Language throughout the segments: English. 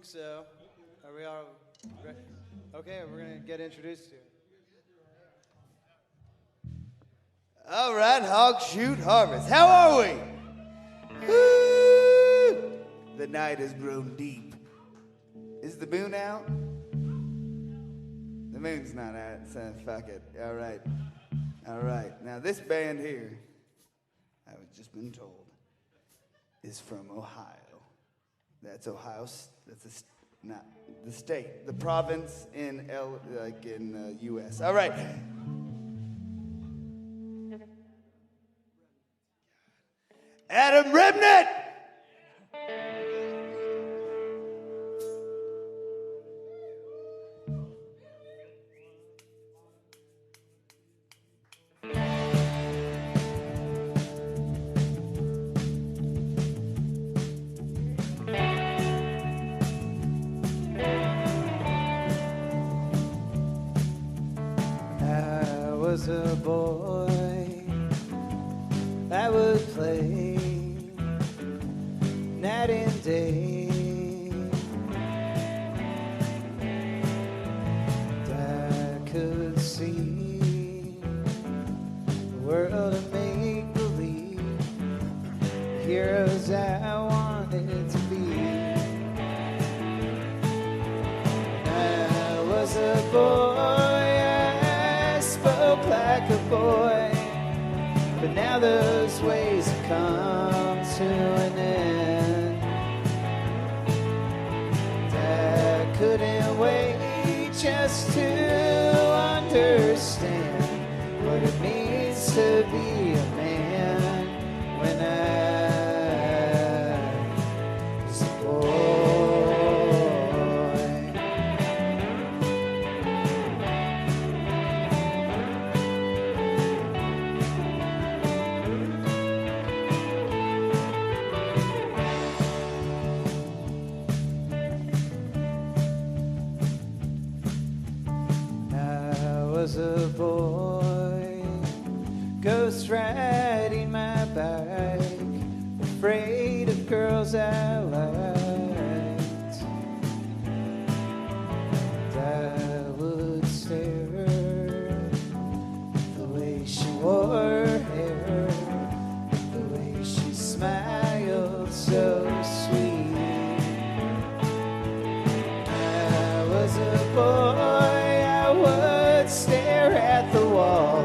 think so. Are we all ready? Okay, we're going to get introduced to it. All right, Hog Shoot Harvest. How are we? Woo! The night has grown deep. Is the moon out? The moon's not out, so fuck it. All right. All right. Now, this band here, I've just been told, is from Ohio. That's Ohio. That's not the state, the province in U.S. All right. Adam Remnant. Was a boy, I would play night and day. And I could see the world of make-believe, the heroes I wanted to be. I was a boy, like a boy, but now those ways have come to an end. And I couldn't wait just to understand what it means to be a man when I was a boy. Was a boy, ghost riding my bike, afraid of girls I liked. And I would stare at the way she wore her hair, the way she smiled so sweet. I was a boy, stare at the wall.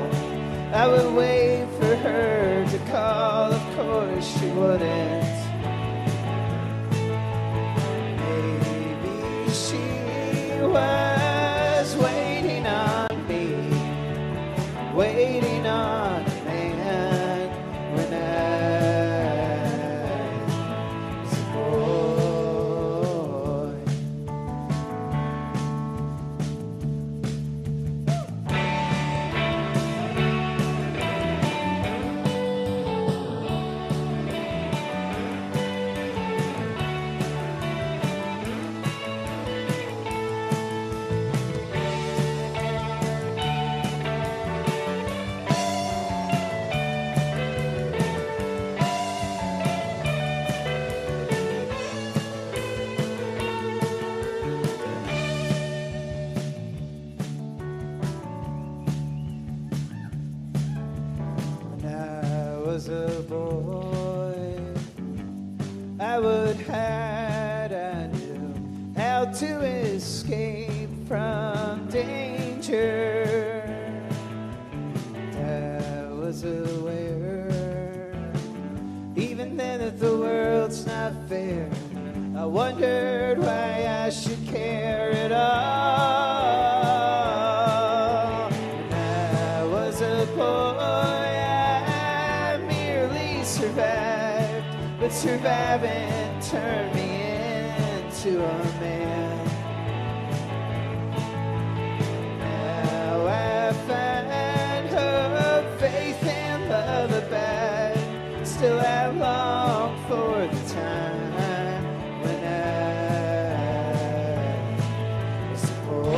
I would wait for her to call. Of course she wouldn't. Maybe she was waiting on me, waiting on a man when I was a boy. Was a boy, I would hide. I knew how to escape from danger. And I was aware, even then, that the world's not fair. I wondered why I should care at all. When I was a boy, survived, but surviving turned me into a man. Now I find hope, faith, and love abide. Still I long for the time when I was a boy.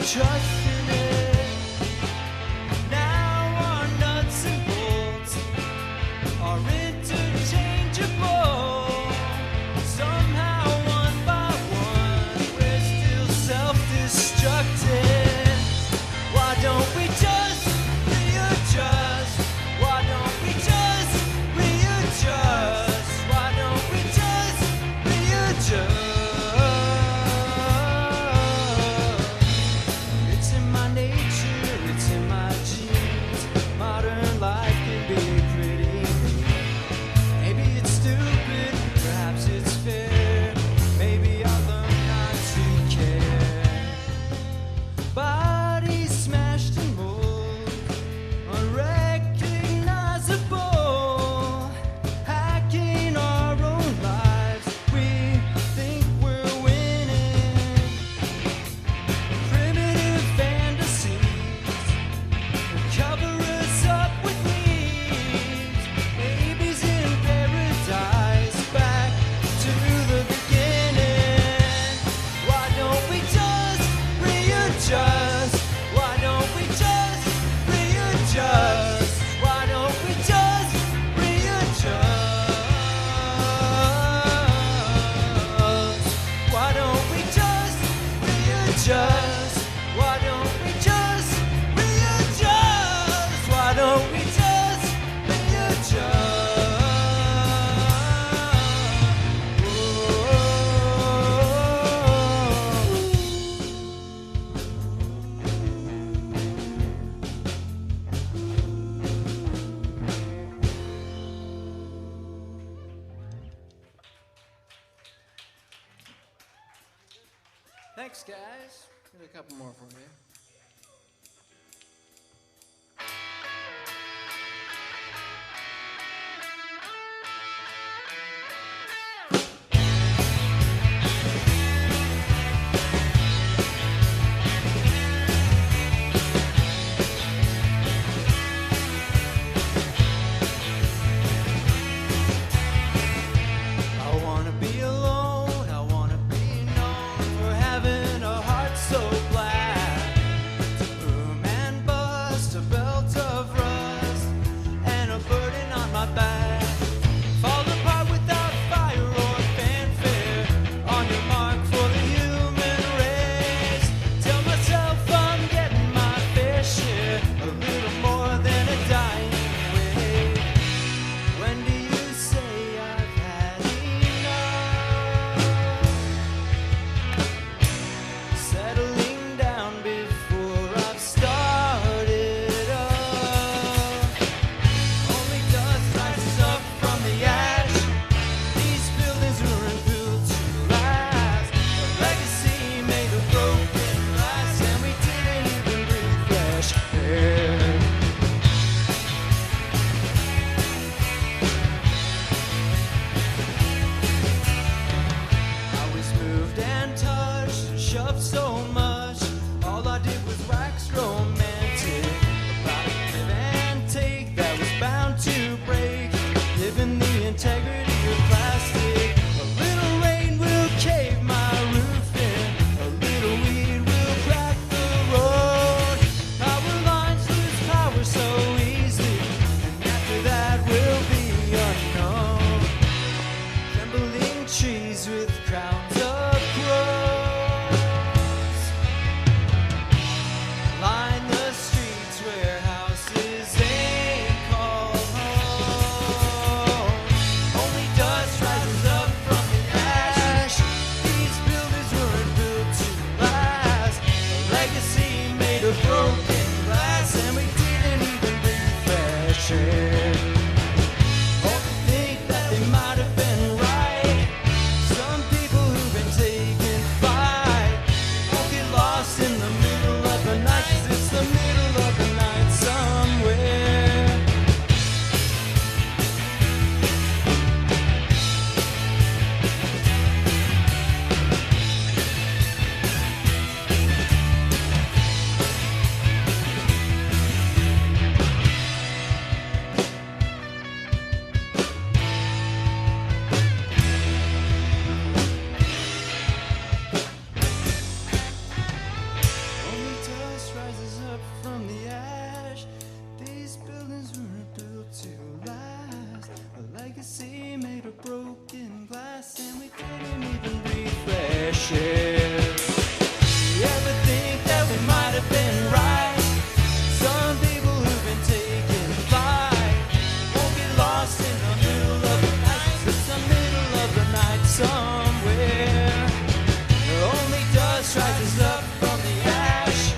trust in it. Now our nuts and bolts are interchangeable. Somehow, one by one, we're still self-destructing. Why don't we just readjust? Why don't we just readjust? Why don't we just readjust? It's in my nature, it's in my genes. Modern life can be pretty mean. Maybe it's stupid, perhaps it's fair. Maybe I'll learn not to care. Bodies smashed and mold, unrecognizable. Hacking our own lives, we think we're winning. Primitive fantasies cover us up with needs. Babies in paradise, back to the beginning. Why don't we just readjust? Why don't we just readjust? Why don't we just readjust? Why don't we just readjust? Why don't we just readjust? Why don't we just readjust? Thanks, guys. Got a couple more for you. I wanna be alone, I wanna be known for having a heart so black. To boom and bust, a belt of rust, and a burden on my back. Fall apart without fire or fanfare. On your mark for the human race. Tell myself I'm getting my fair share, a little more than a dying wave. When do you say I've had enough? Settling down before I've started up. Only dust rises up from the ash. These buildings weren't built to last. A legacy made of broken glass, and we didn't even breathe fresh air. I was moved and touched and shoved so much. All I did was wax romantic about a give and take that was bound to break. Given the integrity of plastic, a little rain will cave my roof in. A little weed will crack the road. Power lines lose power so easily, and after that will be unknown. Trembling trees with crowns of crows line the streets where houses ain't called home. Only share. You ever think that we might have been right? Some people who've been taking flight won't get lost in the middle of the night. It's the middle of the night somewhere. Only dust rises up from the ash.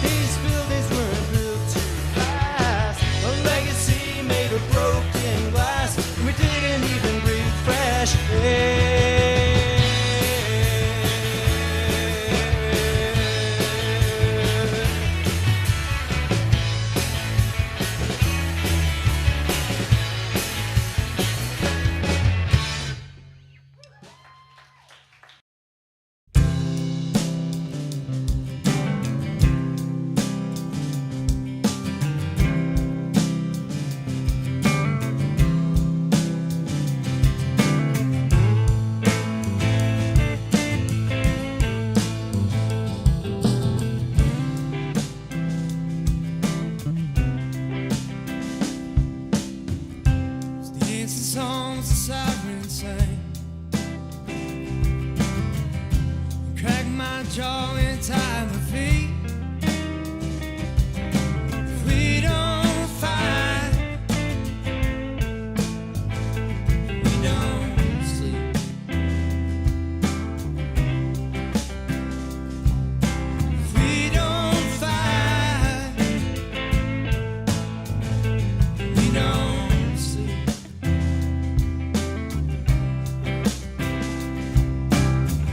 These buildings weren't built to last. A legacy made of broken glass. We didn't even breathe fresh air. Dancing songs the sirens sang, crack my jaw and tie my feet. If we don't fight, we don't sleep. If we don't fight, we don't sleep.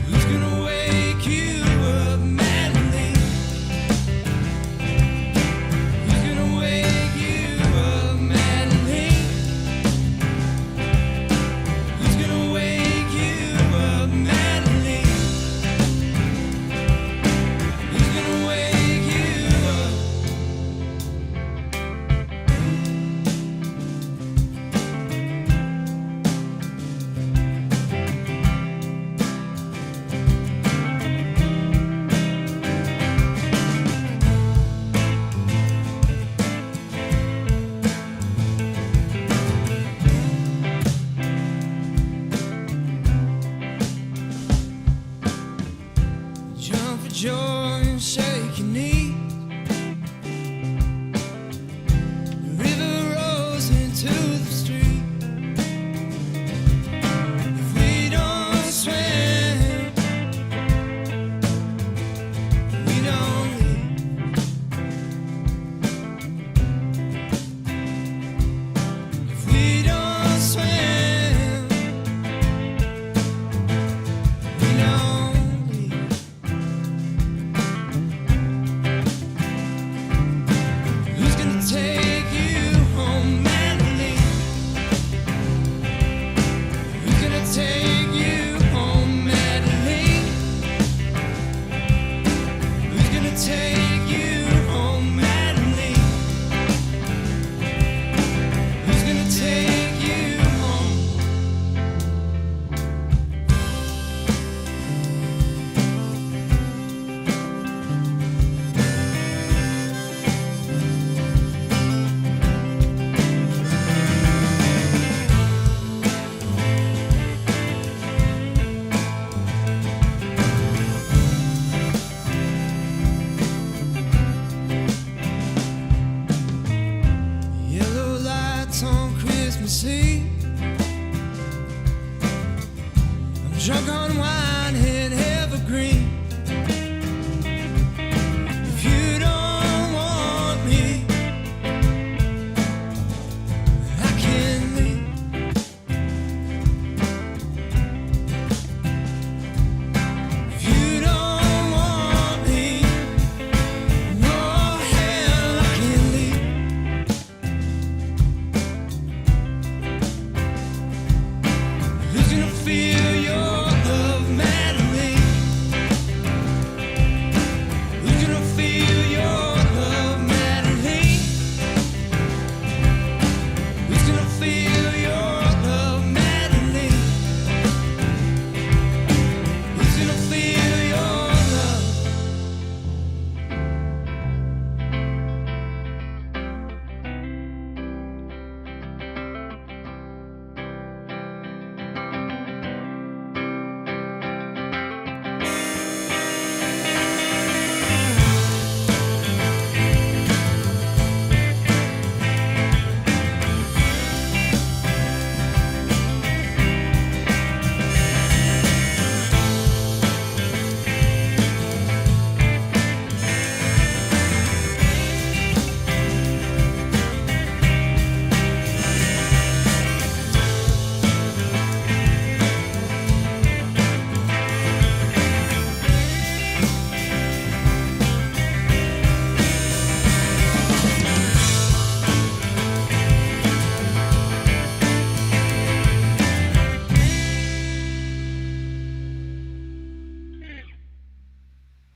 Who's gonna wake you up, madly? Who's gonna wake you up, madly? Who's gonna wake you up, madly? Who's gonna wake you up? Jump for joy and shake your knees. The river rolls into the street. If we don't swim, we don't leave. If we don't swim, we don't leave. Who's gonna take you home, madly? Who's gonna take you home, madly? Who's gonna take you home, madly? Who's gonna take you home? Yellow lights on Christmas Eve. I'm drunk on wine and evergreen. If you don't want me, I can leave. If you don't want me, no hell, I can leave. Who's gonna feel your love, madly?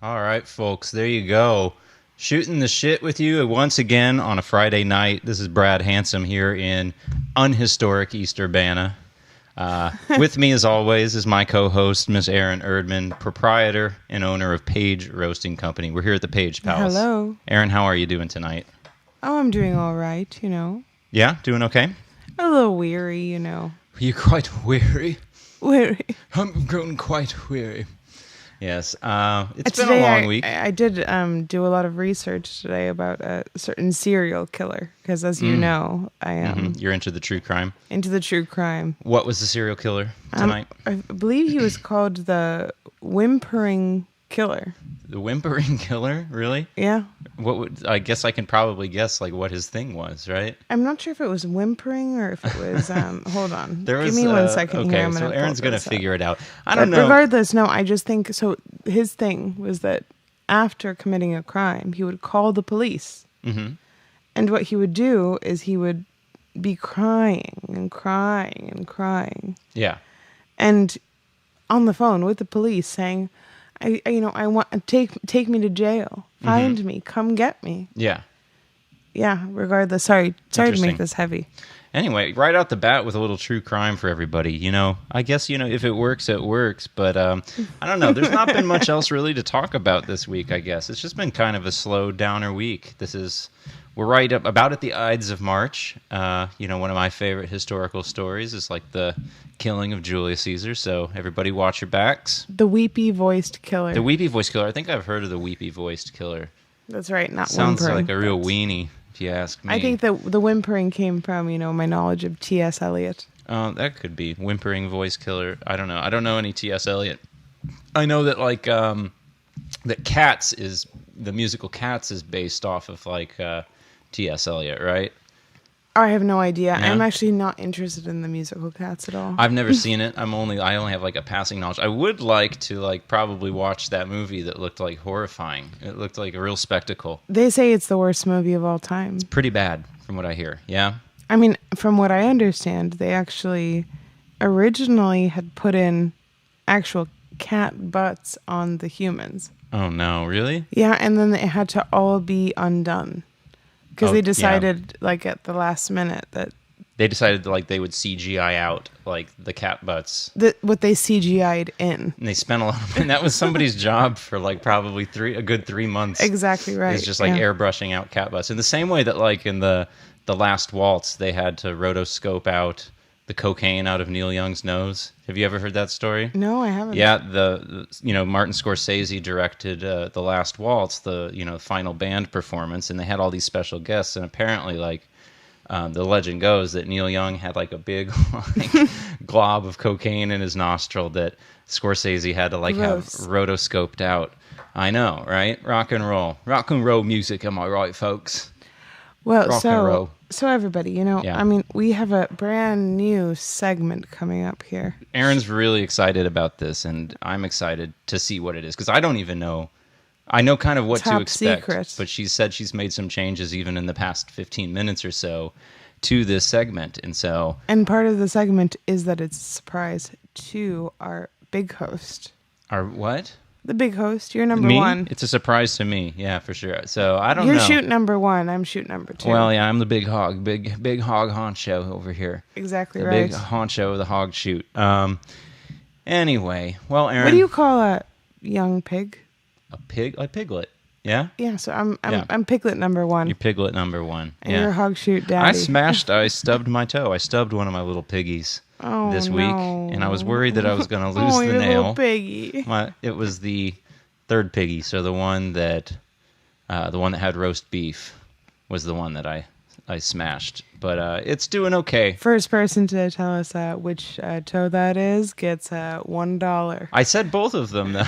All right, folks, there you go. Shooting the shit with you once again on a Friday night. This is Brad Handsome here in unhistoric East Urbana. With me, as always, is my co-host, Miss Erin Erdman, proprietor and owner of Page Roasting Company. We're here at the Page Palace. Hello. Erin, how are you doing tonight? Oh, I'm doing all right, you know. Yeah, doing okay? A little weary, you know. You're quite weary. Weary. I'm grown quite weary. Yes, it's been a long week. I did do a lot of research today about a certain serial killer, because as you know, I am You're into the true crime. into the true crime. What was the serial killer tonight? I believe he was called the Whimpering Killer. The Whimpering Killer? Really? Yeah. What would I guess I can probably guess like what his thing was, right? I'm not sure if it was whimpering or if it was. Hold on. There was, Give me 1 second okay, here. I'm so gonna Erin's pull gonna this up. figure it out. I don't But know. regardless, no, I just think so. His thing was that after committing a crime, he would call the police, and what he would do is he would be crying and crying and crying, Yeah. and on the phone with the police saying, I want take me to jail, find me, come get me. Yeah. Yeah. Regardless, sorry to Interesting. make this heavy. Anyway, right out the bat with a little true crime for everybody. You know, I guess, if it works, it works. But I don't know. There's not been much else really to talk about this week, I guess. It's just been kind of a slow downer week. We're right up about at the Ides of March. One of my favorite historical stories is like the killing of Julius Caesar. So everybody watch your backs. The weepy voiced killer. The weepy voiced killer. I think I've heard of the weepy voiced killer. That's right. Not Sounds whimpering. like a real weenie, if you ask me. I think that the whimpering came from, my knowledge of T.S. Eliot. That could be whimpering voice killer. I don't know. I don't know any T.S. Eliot. I know that that Cats is the musical Cats is based off of T.S. Eliot, right? I have no idea. Yeah. I'm actually not interested in the musical Cats at all. I've never seen it. I only have a passing knowledge. I would like to probably watch that movie that looked horrifying. It looked like a real spectacle. They say it's the worst movie of all time. Pretty bad from what I hear. Yeah. I mean, from what I understand, they actually originally had put in actual cat butts on the humans. Oh no, really? Yeah, and then it had to all be undone. Because Oh, they yeah. decided, at the last minute, that They decided they would CGI out the cat butts. what they CGI'd in. And they spent a lot of, and that was somebody's job for probably a good 3 months. Exactly right. It's just yeah. airbrushing out cat butts. In the same way that in the Last Waltz, they had to rotoscope out the cocaine out of Neil Young's nose. Have you ever heard that story? No, I haven't. Yeah, Martin Scorsese directed The Last Waltz, the final band performance, and they had all these special guests, and apparently the legend goes that Neil Young had a big glob of cocaine in his nostril that Scorsese had to have Gross. rotoscoped out. I know, right? Rock and roll music. Am I right, folks? Well, Rock and roll. so everybody, Yeah. I mean, we have a brand new segment coming up here. Erin's really excited about this, and I'm excited to see what it is because I don't even know. I know kind of what to Top expect, secret. but she said she's made some changes even in the past 15 minutes or so to this segment, and so And part of the segment is that it's a surprise to our big host. our what? The big host, you're number Me? one. It's a surprise to me, yeah, for sure. So I don't You're know. shoot number one. I'm shoot number two. Well, yeah, I'm the big hog, big hog honcho over here. exactly The right. big honcho of the hog shoot. Anyway, well, Erin, What do you call a young pig? a piglet? Yeah, Yeah, so Yeah. I'm piglet number one. you're piglet number one. and Yeah. you're hog shoot daddy. I stubbed my toe. I stubbed one of my little piggies this week, no. and I was worried that I was going to lose Oh, the your nail. little piggy. It was the third piggy, so the one that had roast beef was the one that I smashed. But it's doing okay. First person to tell us which toe that is gets $1. I said both of them, though.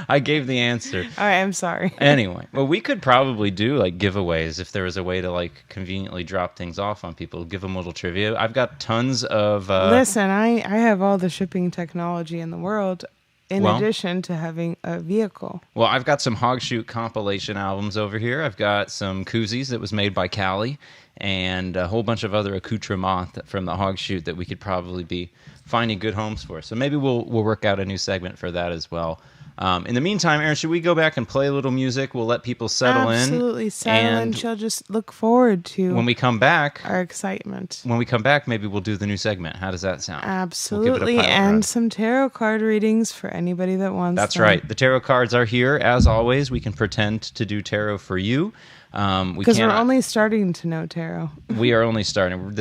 I gave the answer. All right, I'm sorry. Anyway, well, we could probably do giveaways if there was a way to conveniently drop things off on people. Give them a little trivia. I've got tons of. Listen, I have all the shipping technology in the world, in Well- addition to having a vehicle. Well, I've got some Hog Shoot compilation albums over here. I've got some koozies that was made by Callie, and a whole bunch of other accoutrements from the Hog Shoot that we could probably be finding good homes for. So maybe we'll work out a new segment for that as well. In the meantime, Aaron, should we go back and play a little music? We'll let people settle in. Absolutely settle in. And She'll just look forward to when we come back, our excitement. when we come back, maybe we'll do the new segment. How does that sound? Absolutely. We'll And some tarot card readings for anybody that wants That's them. right. The tarot cards are here. As always, we can pretend to do tarot for you. Because we're only starting to know tarot. We are only starting.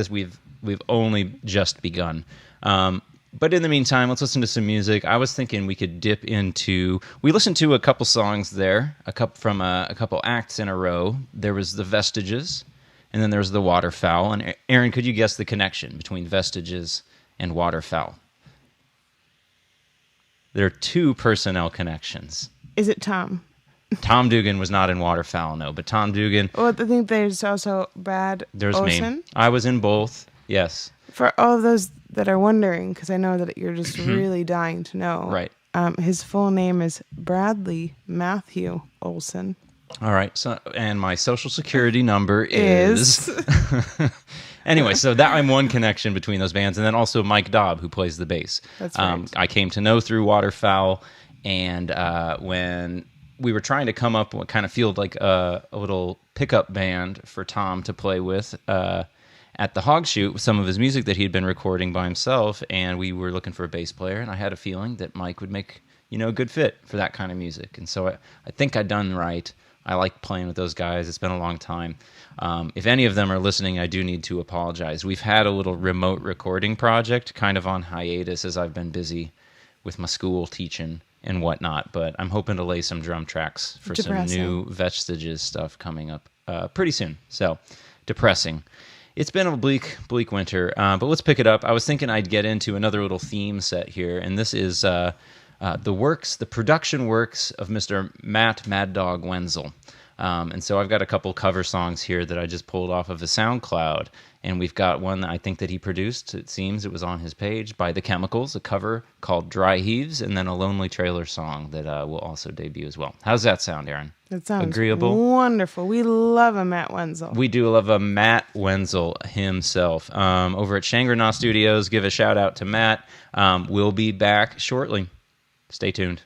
We've only just begun. But in the meantime, let's listen to some music. I was thinking we could dip into... We listened to a couple songs there, from a couple acts in a row. There was The Vestiges, and then there was The Waterfowl. And Aaron, could you guess the connection between Vestiges and Waterfowl? There are two personnel connections. Is it Tom? Tom Dugan was not in Waterfowl, no. But Tom Dugan... Well, I think there's also Brad There's Olson. me. I was in both, yes. For all of those that are wondering, because I know that you're just really dying to know. Right. His full name is Bradley Matthew Olson. All right. So, and my social security number is... Anyway, so that I'm one connection between those bands. And then also Mike Dobb, who plays the bass. That's right. I came to know through Waterfowl. And when we were trying to come up what kind of feel like a little pickup band for Tom to play with at the Hog Shoot with some of his music that he had been recording by himself, and we were looking for a bass player, and I had a feeling that Mike would make, a good fit for that kind of music. And so I think I done right. I like playing with those guys. It's been a long time. If any of them are listening, I do need to apologize. We've had a little remote recording project kind of on hiatus as I've been busy with my school teaching and whatnot, but I'm hoping to lay some drum tracks for some new Vestiges stuff coming up pretty soon. So, depressing. It's been a bleak winter, but let's pick it up. I was thinking I'd get into another little theme set here, and this is the production works of Mr. Matt Mad Dog Wenzel. And so I've got a couple cover songs here that I just pulled off of his SoundCloud, and we've got one that I think that he produced. It seems it was on his page by The Chemicals, a cover called Dry Heaves, and then a Lonely Trailer song that will also debut as well. How's that sound, Aaron? That sounds agreeable. Wonderful. We love a Matt Wenzel. We do love a Matt Wenzel himself. Over at Shangri-La Studios, give a shout out to Matt. We'll be back shortly. Stay tuned.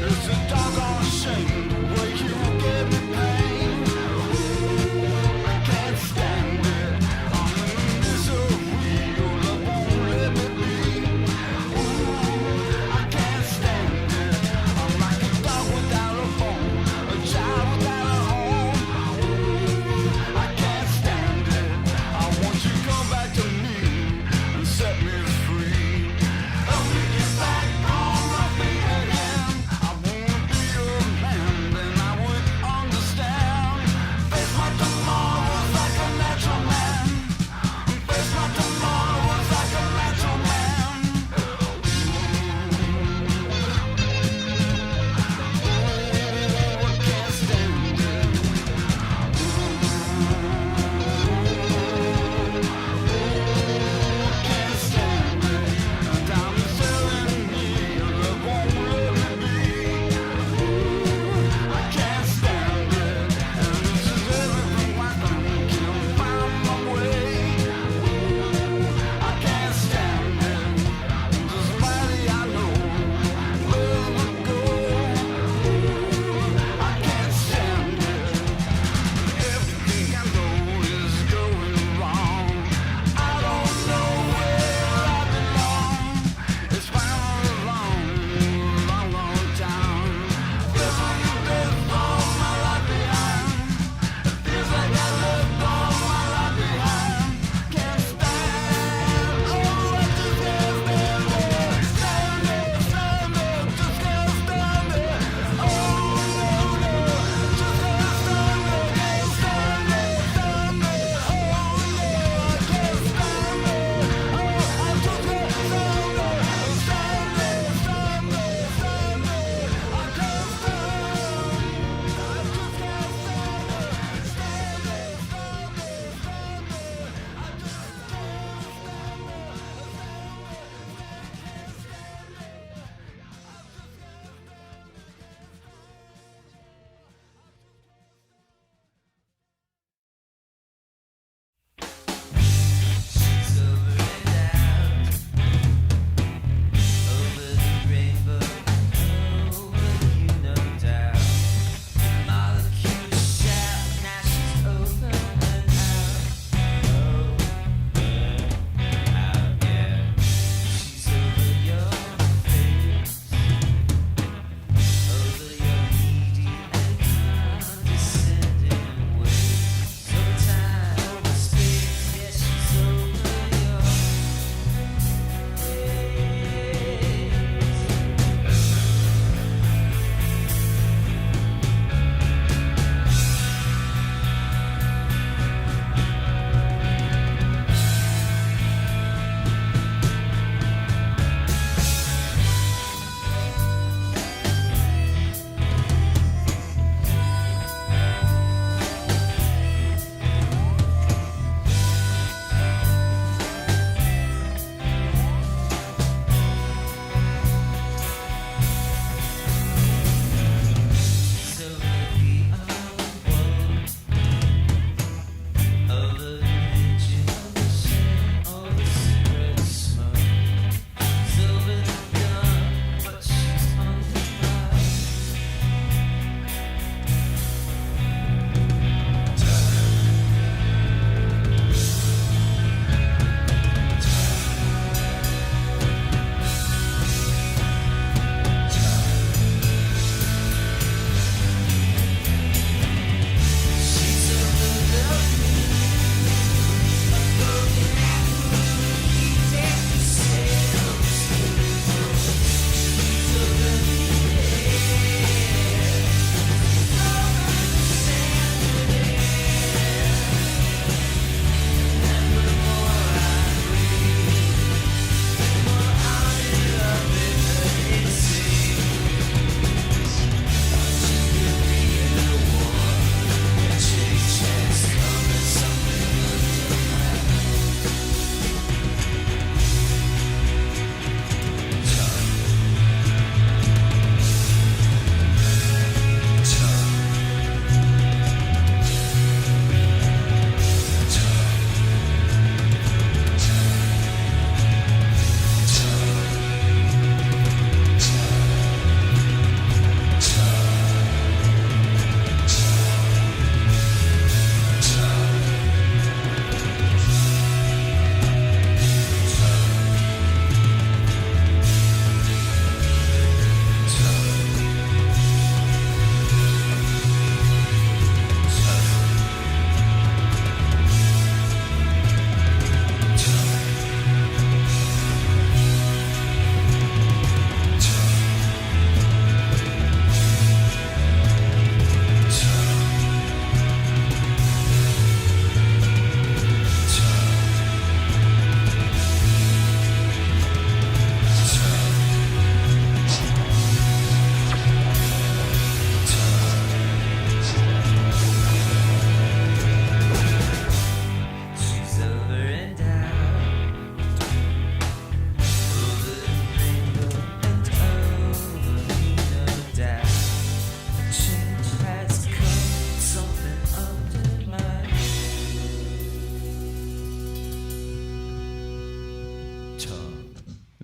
It's a doggone shame.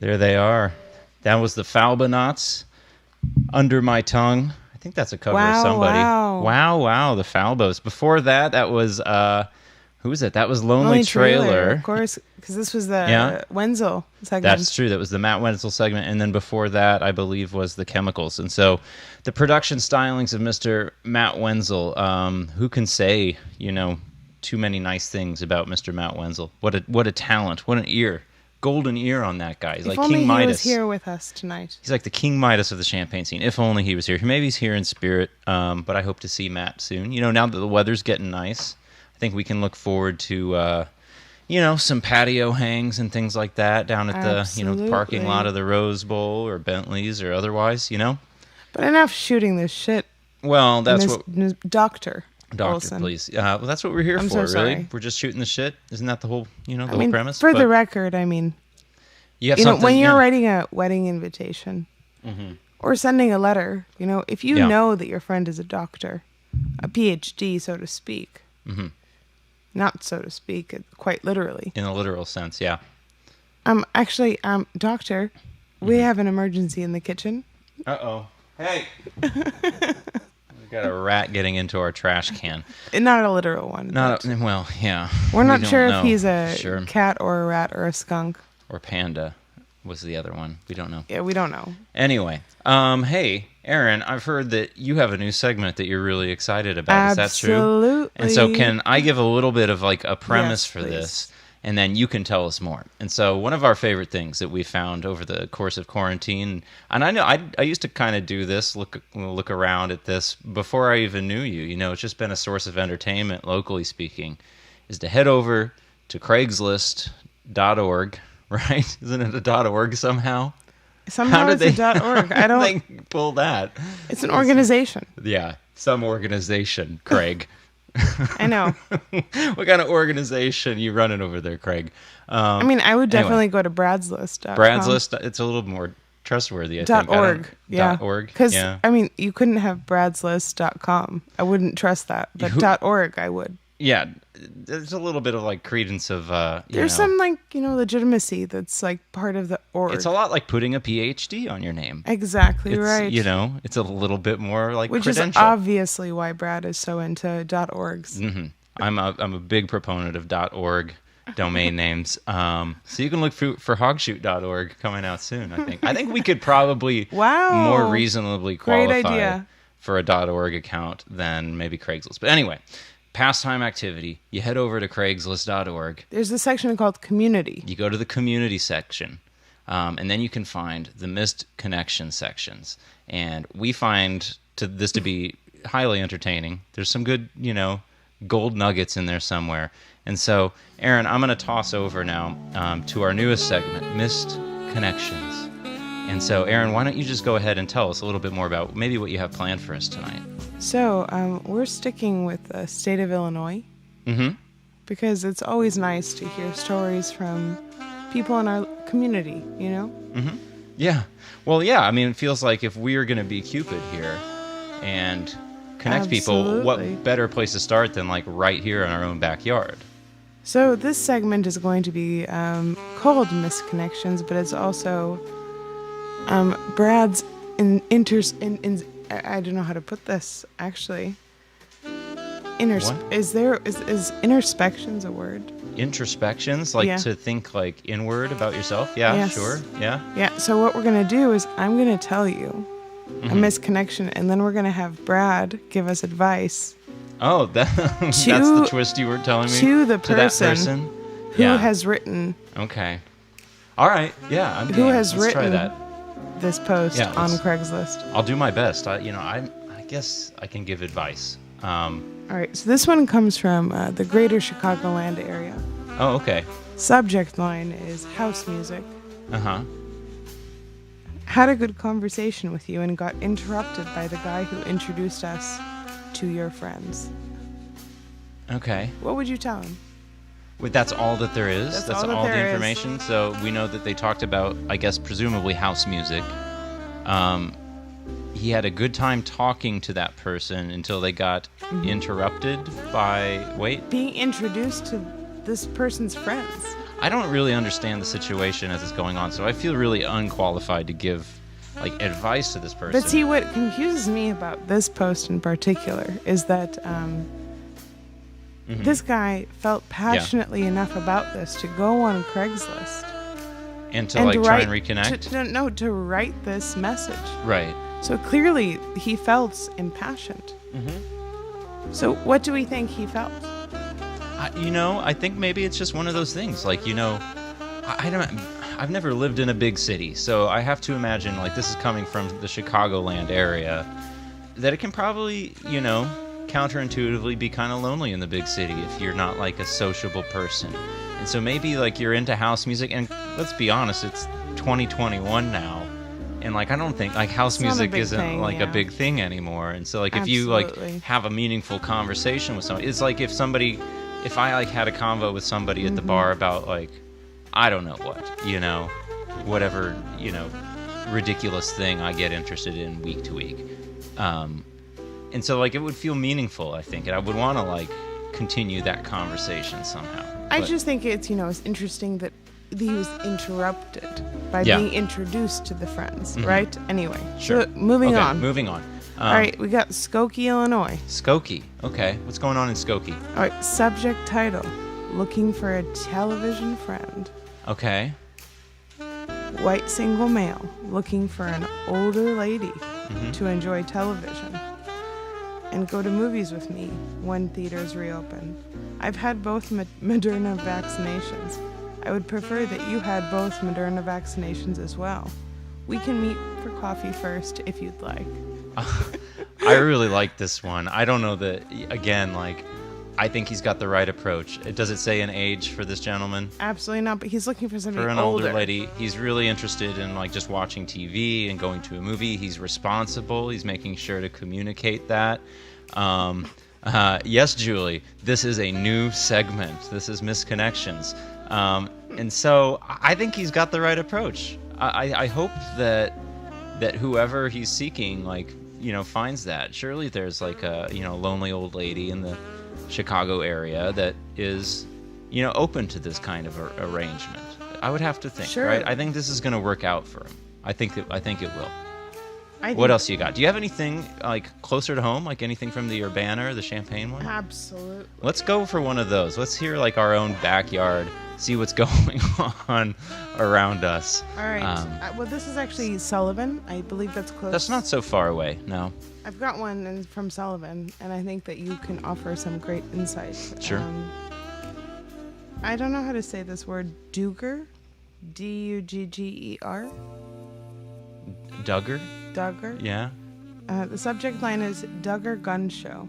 There they are. That was the Falbonauts, Under My Tongue. I think that's a cover of somebody. Wow, the Falbos. Before that, that was, who was it? That was Lonely Trailer. Of course, because this was the Wenzel segment. That's true. That was the Matt Wenzel segment. And then before that, I believe, was the Chemicals. And so the production stylings of Mr. Matt Wenzel, who can say, too many nice things about Mr. Matt Wenzel? What a talent. What an ear. Golden ear on that guy. He's like King Midas. If only he was here with us tonight. He's like the King Midas of the Champagne scene. If only he was here. Maybe he's here in spirit, but I hope to see Matt soon. Now that the weather's getting nice, I think we can look forward to, some patio hangs and things like that down at the parking lot of the Rose Bowl or Bentley's or otherwise, But enough shooting this shit. Well, that's what... Doctor Olson. Please. Well, that's what we're here for, really. Sorry. We're just shooting the shit. Isn't that the whole, the whole premise? For the record, you have when you're writing a wedding invitation or sending a letter, if you know that your friend is a doctor, a PhD, so to speak, not so to speak, quite literally. In a literal sense, yeah. Actually, doctor, we have an emergency in the kitchen. Uh-oh. Hey! We got a rat getting into our trash can. Not a literal one. Yeah. We're not sure if he's a cat or a rat or a skunk. Or panda was the other one. We don't know. Yeah, we don't know. Anyway, hey, Aaron, I've heard that you have a new segment that you're really excited about. Absolutely. Is that true? And so can I give a little bit of like a premise for this? And then you can tell us more. And so one of our favorite things that we found over the course of quarantine, and I know I used to kind of do this, look around at this before I even knew you. It's just been a source of entertainment, locally speaking, is to head over to Craigslist.org, right? Isn't it a .org somehow? Somehow it's a .org. I don't... They pull that. It's an organization. Yeah, some organization, Craig. I know. What kind of organization you running over there, Craig? I would definitely go to Brad's List. Brad's List, it's a little more trustworthy, I think. .org, yeah. .org, because, you couldn't have bradslist.com. I wouldn't trust that, but .org I would. Yeah, there's a little bit of, like, credence of, There's some, like, legitimacy that's, like, part of the org. It's a lot like putting a PhD on your name. Exactly right. It's a little bit more, like, which credential. Is obviously why Brad is so into .orgs. Mm-hmm. I'm a big proponent of .org domain names. So you can look for hogshoot.org coming out soon, I think. I think we could probably more reasonably qualify for a .org account than maybe Craigslist. But anyway... Pastime activity. You head over to Craigslist.org. There's a section called Community. You go to the Community section, and then you can find the Missed Connection sections. And we find this to be highly entertaining. There's some good, gold nuggets in there somewhere. And so, Aaron, I'm going to toss over now to our newest segment, Missed Connections. And so, Aaron, why don't you just go ahead and tell us a little bit more about maybe what you have planned for us tonight? So, we're sticking with the state of Illinois. Mm-hmm. Because it's always nice to hear stories from people in our community, Mm-hmm. Yeah. Well, yeah, it feels like if we are going to be Cupid here and connect people, what better place to start than, like, right here in our own backyard? So, this segment is going to be called Missed Connections, but it's also... Brad's I don't know how to put this actually. Is introspections a word? Introspections, like to think like inward about yourself? Yeah, yes. Sure. Yeah. Yeah. So what we're gonna do is I'm gonna tell you a misconnection, and then we're gonna have Brad give us advice. Oh, that's the twist you were telling me. To that person who has written. Okay. All right. Yeah. Who has written this post on Craigslist? I'll do my best. I guess I can give advice. All right. So this one comes from the greater Chicagoland area. Oh, okay. Subject line is house music. Uh-huh. Had a good conversation with you and got interrupted by the guy who introduced us to your friends. Okay. What would you tell him? Wait, that's all that there is? That's all the information? Is. So we know that they talked about, I guess, presumably house music. He had a good time talking to that person until they got interrupted by... Wait? Being introduced to this person's friends. I don't really understand the situation as it's going on, so I feel really unqualified to give like advice to this person. But see, what confuses me about this post in particular is that this guy felt passionately enough about this to go on Craigslist and to like try and reconnect. To write this message. Right. So clearly he felt impassioned. So what do we think he felt? I think maybe it's just one of those things. Like, I've never lived in a big city, so I have to imagine, like, this is coming from the Chicagoland area, that it can probably, counterintuitively be kind of lonely in the big city if you're not, like, a sociable person. And so maybe, like, you're into house music, and let's be honest, it's 2021 now. And, like, I don't think, like, house music isn't, a big thing anymore. And so, like, if you, like, have a meaningful conversation with somebody, it's like if I, like, had a convo with somebody at the bar about, like, I don't know what, whatever, ridiculous thing I get interested in week to week. And so, like, it would feel meaningful, I think, and I would want to, like, continue that conversation somehow. I just think it's, it's interesting that he was interrupted by being introduced to the friends, right? Anyway, sure. So moving on. All right, we got Skokie, Illinois. Skokie, okay. What's going on in Skokie? All right, subject title, looking for a television friend. Okay. White single male, looking for an older lady to enjoy television and go to movies with me when theaters reopen. I've had both Moderna vaccinations. I would prefer that you had both Moderna vaccinations as well. We can meet for coffee first if you'd like. I really like this one. I don't know that, again, like, I think he's got the right approach. Does it say an age for this gentleman? Absolutely not, but he's looking for somebody older. For an older lady. He's really interested in, like, just watching TV and going to a movie. He's responsible. He's making sure to communicate that. Yes, Julie, this is a new segment. This is Misconnections. And so I think he's got the right approach. I hope that whoever he's seeking, like, finds that. Surely there's, like, a, lonely old lady in the Chicago area that is, open to this kind of arrangement. I would have to think, right? I think this is going to work out for him. I think it will. What else you got? Do you have anything, like, closer to home, like anything from the Urbana or the Champaign one? Absolutely. Let's go for one of those. Let's hear, like, our own backyard, see what's going on around us. All right. Well, this is actually Sullivan. I believe that's close. That's not so far away, no. I've got one from Sullivan, and I think that you can offer some great insight. Sure. I don't know how to say this word. Dugger? D-U-G-G-E-R? Duggar? Duggar? Yeah. The subject line is Duggar Gun Show.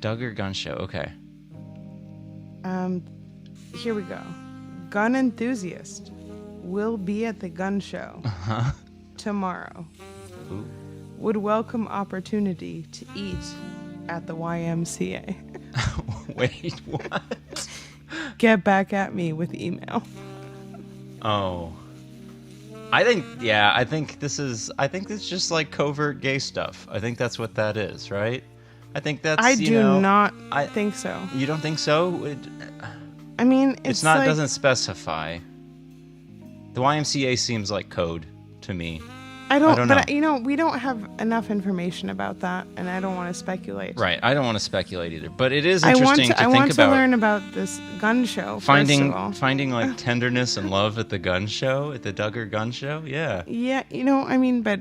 Duggar Gun Show, okay. Here we go. Gun enthusiast will be at the gun show tomorrow. Ooh. Would welcome opportunity to eat at the YMCA. Wait, what? Get back at me with email. Oh. I think it's just like covert gay stuff. I think that's what that is, right? I think that's, I do not think so. You don't think so? I mean, it's not, like, doesn't specify. The YMCA seems like code to me. I don't know. We don't have enough information about that, and I don't want to speculate. Right, I don't want to speculate either. But it is interesting to think about. I want to learn about this gun show. Finding like tenderness and love at the gun show, at the Duggar Gun Show. Yeah. Yeah, but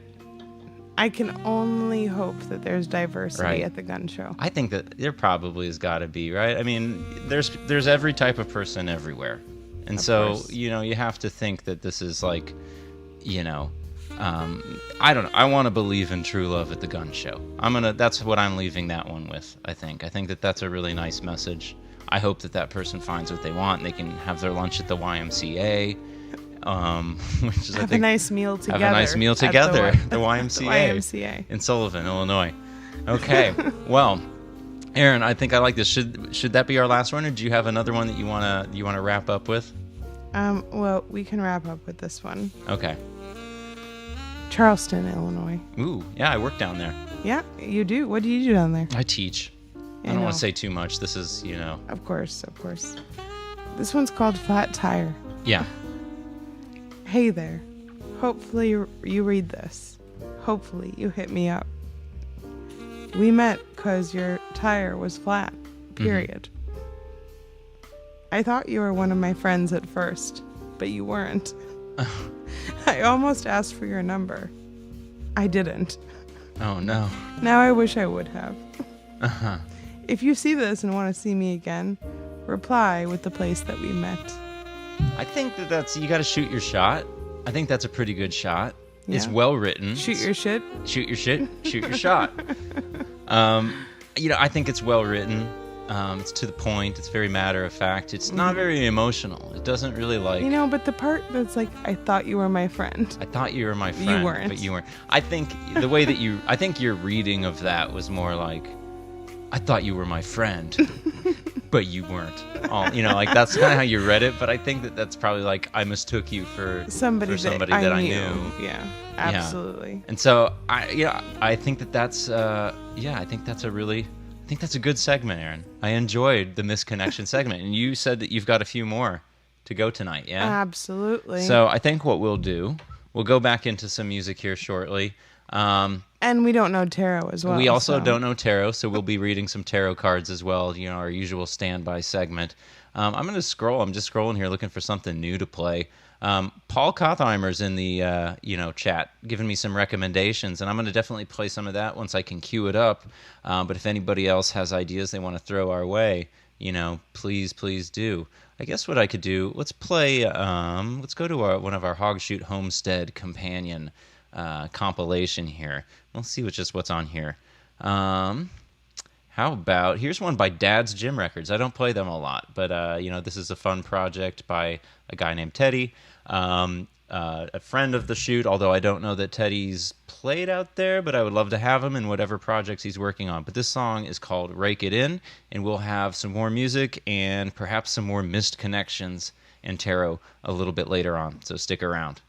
I can only hope that there's diversity at the gun show. I think that there probably has got to be, right? I mean, there's every type of person everywhere, and of course. You have to think that this is like, I don't know. I want to believe in true love at the gun show. That's what I'm leaving that one with, I think. I think that that's a really nice message. I hope that person finds what they want and they can have their lunch at the YMCA. Which is, have a nice meal together. Have a nice meal together at the YMCA. In Sullivan, Illinois. Okay. Well, Aaron, I think I like this. Should that be our last one, or do you have another one that you wanna wrap up with? Well, we can wrap up with this one. Okay. Charleston, Illinois. Ooh, yeah, I work down there. Yeah, you do. What do you do down there? I teach. I don't want to say too much. This is, Of course. This one's called Flat Tire. Yeah. Hey there. Hopefully you read this. Hopefully you hit me up. We met because your tire was flat. Period. I thought you were one of my friends at first, but you weren't. I almost asked for your number. I didn't. Oh, no. Now I wish I would have. Uh-huh. If you see this and want to see me again, reply with the place that we met. I think that's, you got to shoot your shot. I think that's a pretty good shot. Yeah. It's well written. Shoot your shit. Shoot your shit. Shoot your shot. I think it's well written. It's to the point. It's very matter of fact. It's not very emotional. It doesn't really like. But the part that's like, I thought you were my friend. I thought you were my friend. You weren't. But you weren't. I think the way that I think your reading of that was more like, I thought you were my friend, but you weren't. That's kind of how you read it. But I think that's probably like, I mistook you for somebody that I knew. Yeah, absolutely. Yeah. And so I think that's I think that's a good segment, Aaron. I enjoyed the misconnection segment. And you said that you've got a few more to go tonight, yeah? Absolutely. So I think what we'll do, we'll go back into some music here shortly. And we don't know tarot as well. We also don't know tarot, so we'll be reading some tarot cards as well, our usual standby segment. I'm going to scroll. I'm just scrolling here looking for something new to play. Paul Kothheimer's in the chat giving me some recommendations, and I'm going to definitely play some of that once I can cue it up. But if anybody else has ideas they want to throw our way, please do. I guess what I could do, let's play, let's go to one of our Hogshoot Homestead companion compilation here. Let's see what's on here. How about, here's one by Dad's Gym Records. I don't play them a lot, but this is a fun project by a guy named Teddy, a friend of the shoot, although I don't know that Teddy's played out there, but I would love to have him in whatever projects he's working on. But this song is called Rake It In, and we'll have some more music and perhaps some more missed connections and tarot a little bit later on, so stick around.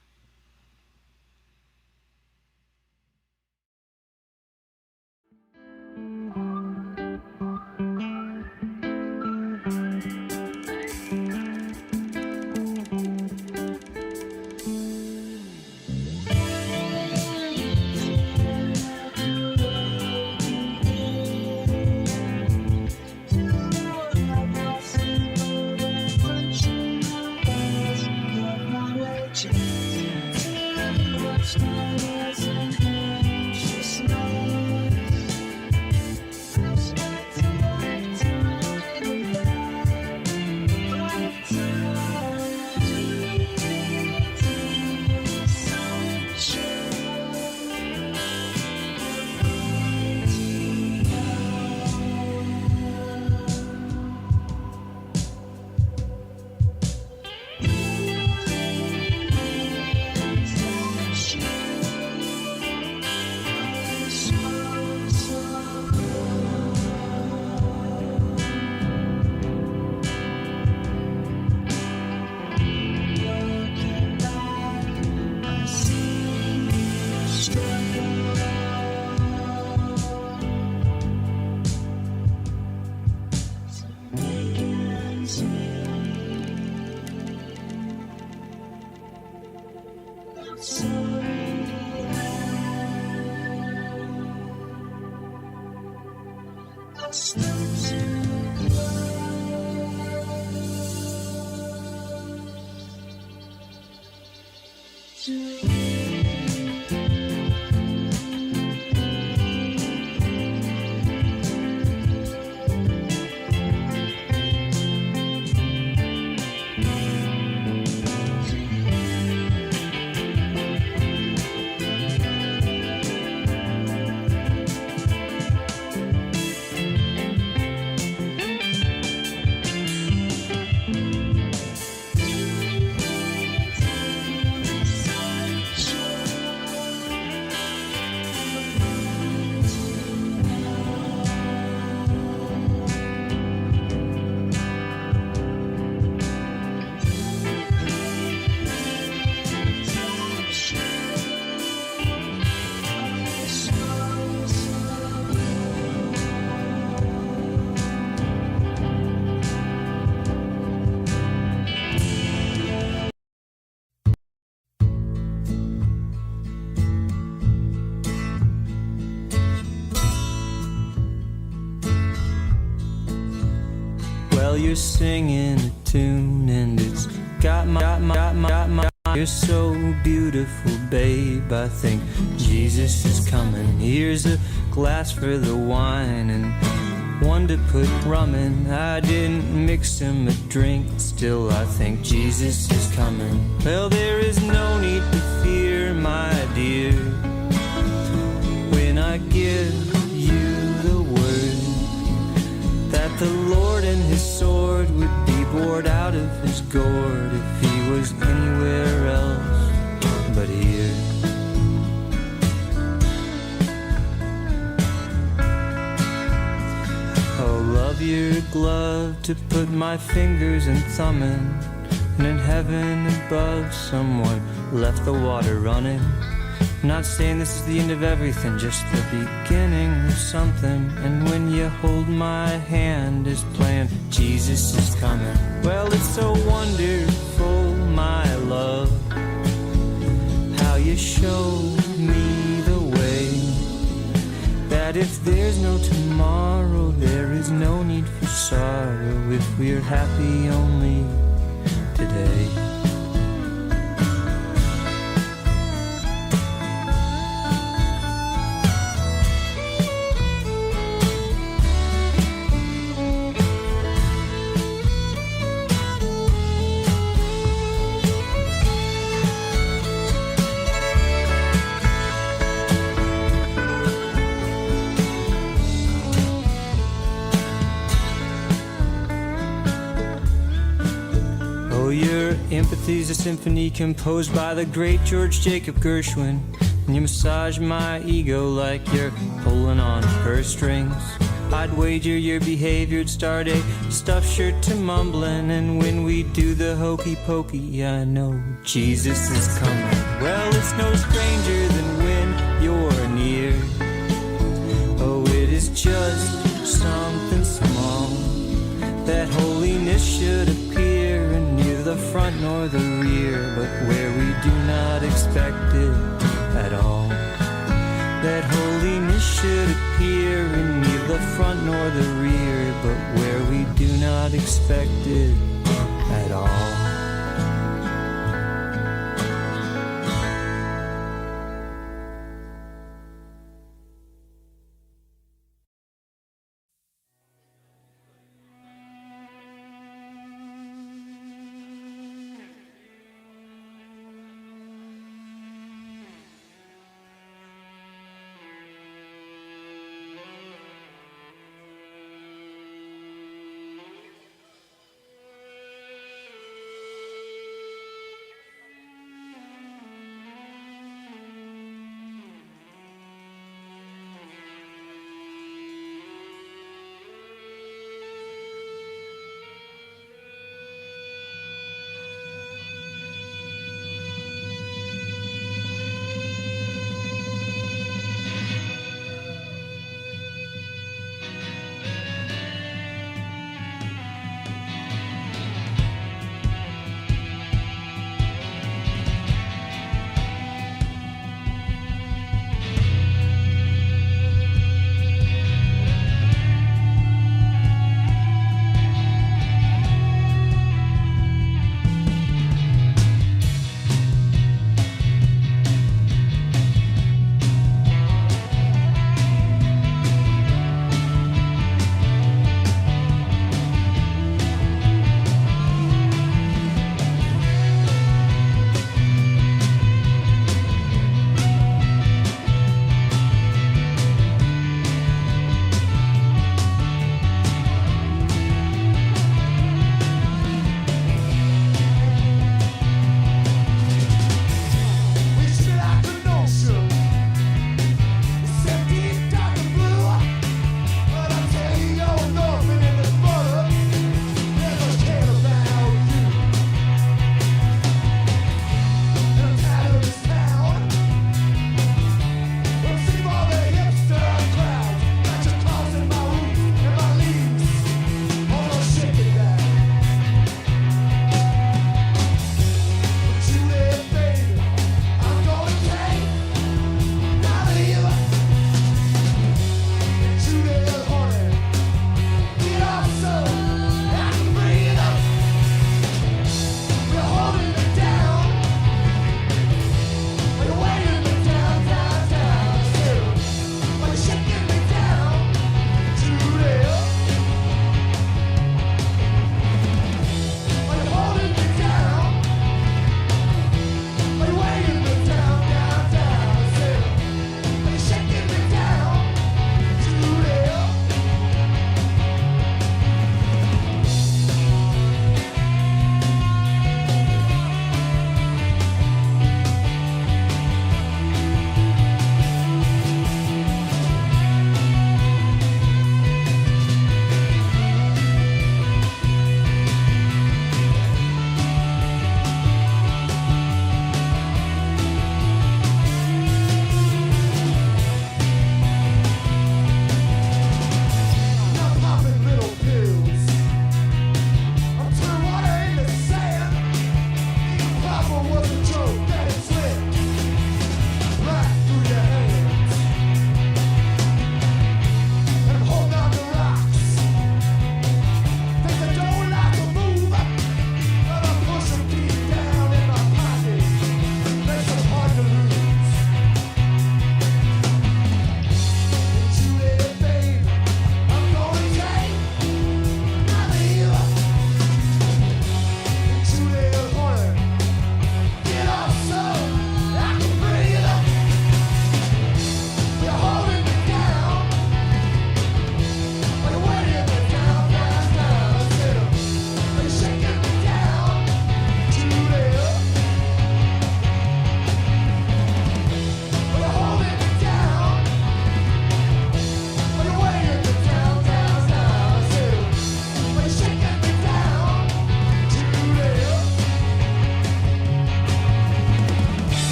Well, you're singing a tune and it's got my. You're so beautiful, babe. I think Jesus is coming. Here's a glass for the wine and one to put rum in. I didn't mix him a drink, still I think Jesus is coming. Well, there is no need to fear, my dear, when I give you the word that the Lord and his sword would be bored out of his gourd if he was anywhere else but here. Oh, love your glove to put my fingers and thumb in, and in heaven above someone left the water running. I'm not saying this is the end of everything, just the beginning of something. And when you hold my hand is playing Jesus is coming. Well, it's so wonderful, my love, how you show me the way, that if there's no tomorrow, there is no need for sorrow if we're happy only today. Empathy's a symphony composed by the great George Jacob Gershwin, and you massage my ego like you're pulling on purse strings. I'd wager your behavior'd start a stuffed shirt to mumbling, and when we do the hokey pokey, I know Jesus is coming. Well, it's no stranger than when you're near. Oh, it is just something small, that holiness should appear in neither the front nor the rear, but where we do not expect it at all. That holiness should appear in neither the front nor the rear, but where we do not expect it at all.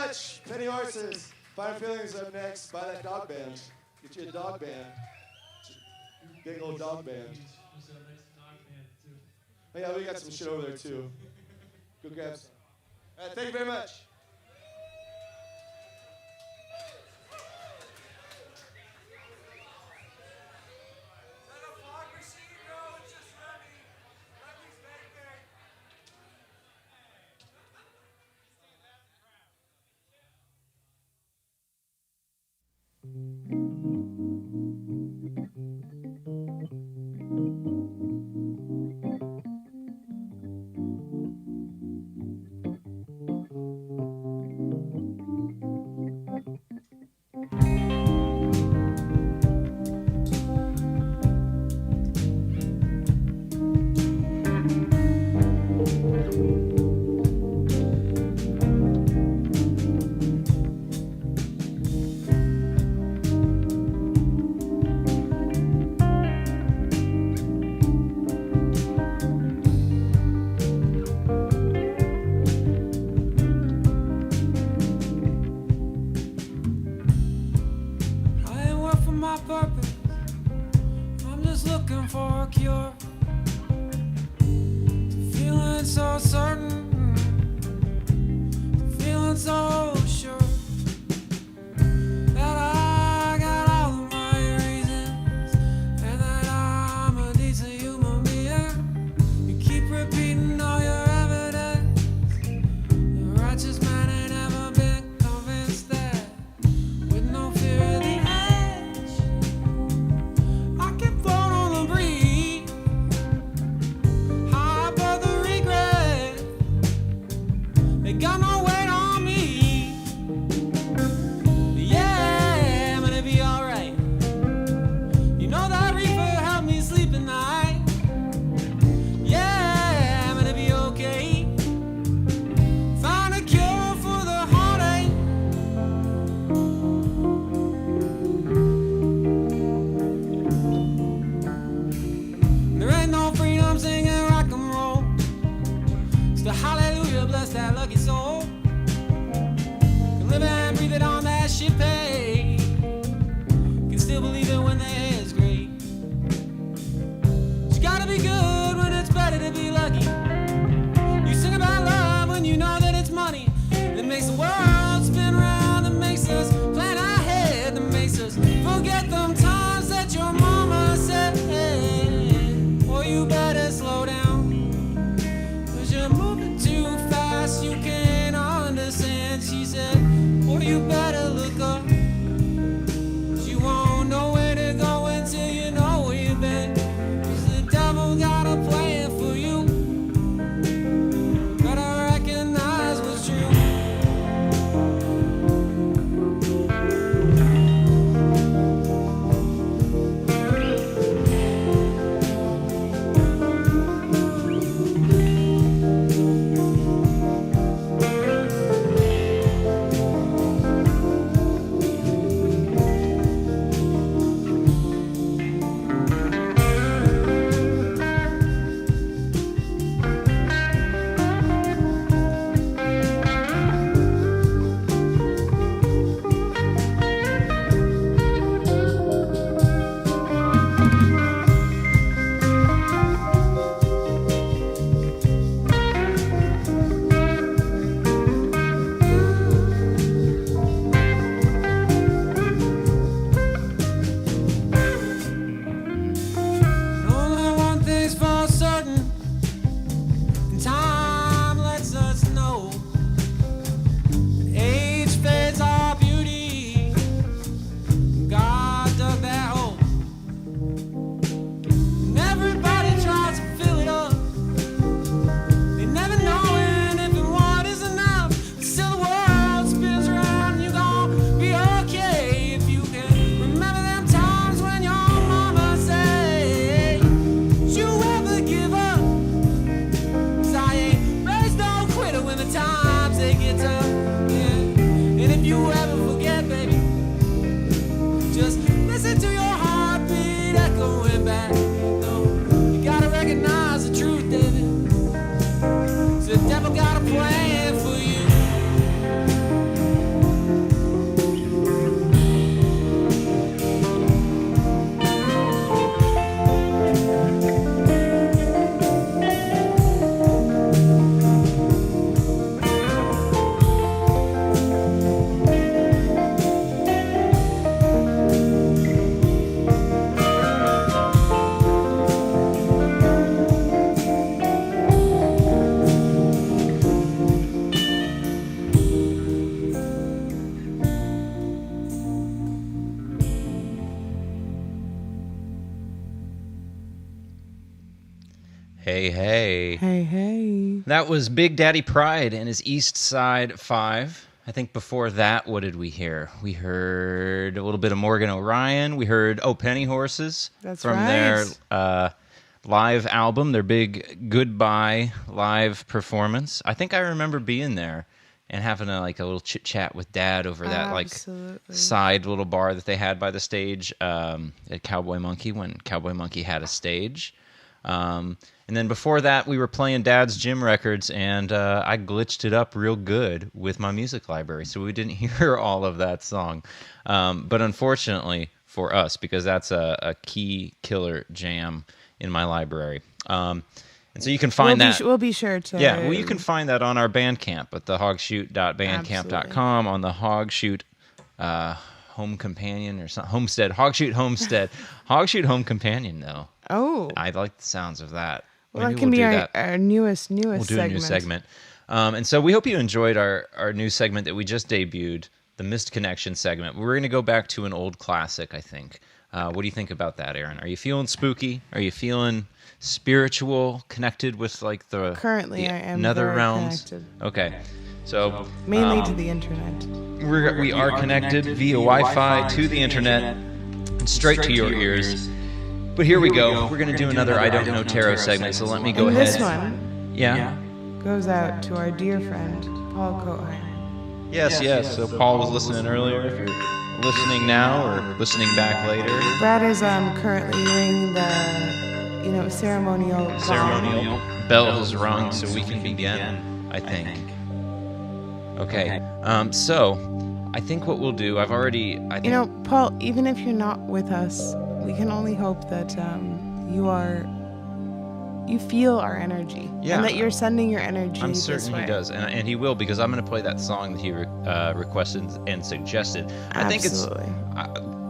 much. Penny Horses. Fine Feelings up next. Buy that dog band. Get you a dog band. Big old dog band. Oh yeah, we got some shit over there too. Go grab some. All right, thank you very much. Got Hey, hey. Hey, hey. That was Big Daddy Pride and his East Side 5. I think before that, what did we hear? We heard a little bit of Morgan O'Ryan. We heard Penny Horses That's from right. their live album, their big Goodbye live performance. I think I remember being there and having a little chit chat with Dad over that Absolutely. side little bar that they had by the stage at Cowboy Monkey when Cowboy Monkey had a stage. And then before that, we were playing Dad's gym records, and I glitched it up real good with my music library, so we didn't hear all of that song. But unfortunately for us, because that's a key killer jam in my library. And so you can find that. We'll be sure to. Yeah, well, you can find that on our Bandcamp at thehogshoot.bandcamp.com on the Hogshoot Home Companion or something. Homestead. Hogshoot Homestead. Hogshoot Home Companion, though. Oh. I like the sounds of that. Well, Maybe that can we'll be do that. our newest We'll do segment. a new segment. And so we hope you enjoyed our new segment that we just debuted, the Missed Connection segment. We're going to go back to an old classic, I think. What do you think about that, Aaron? Are you feeling spooky? Are you feeling spiritual, connected with the Currently, the I am nether very realms? connected. Okay. So Mainly to the internet. we are connected via Wi-Fi to the internet and straight to your ears. But here we go. We're going to do another I Don't Know Tarot segment, so let me go And ahead. this one Yeah? goes out to our dear friend, Paul Cohen. Yes. So Paul was listening earlier. If you're listening now or listening back later. Brad is currently ringing the, ceremonial gong. Ceremonial bell has rung, so we can begin, I think. Okay. So I think what we'll do, Paul, even if you're not with us, we can only hope that you feel our energy. Yeah. And that you're sending your energy I'm this certain way. he does, and he will, because I'm going to play that song that he requested and suggested. I think Absolutely.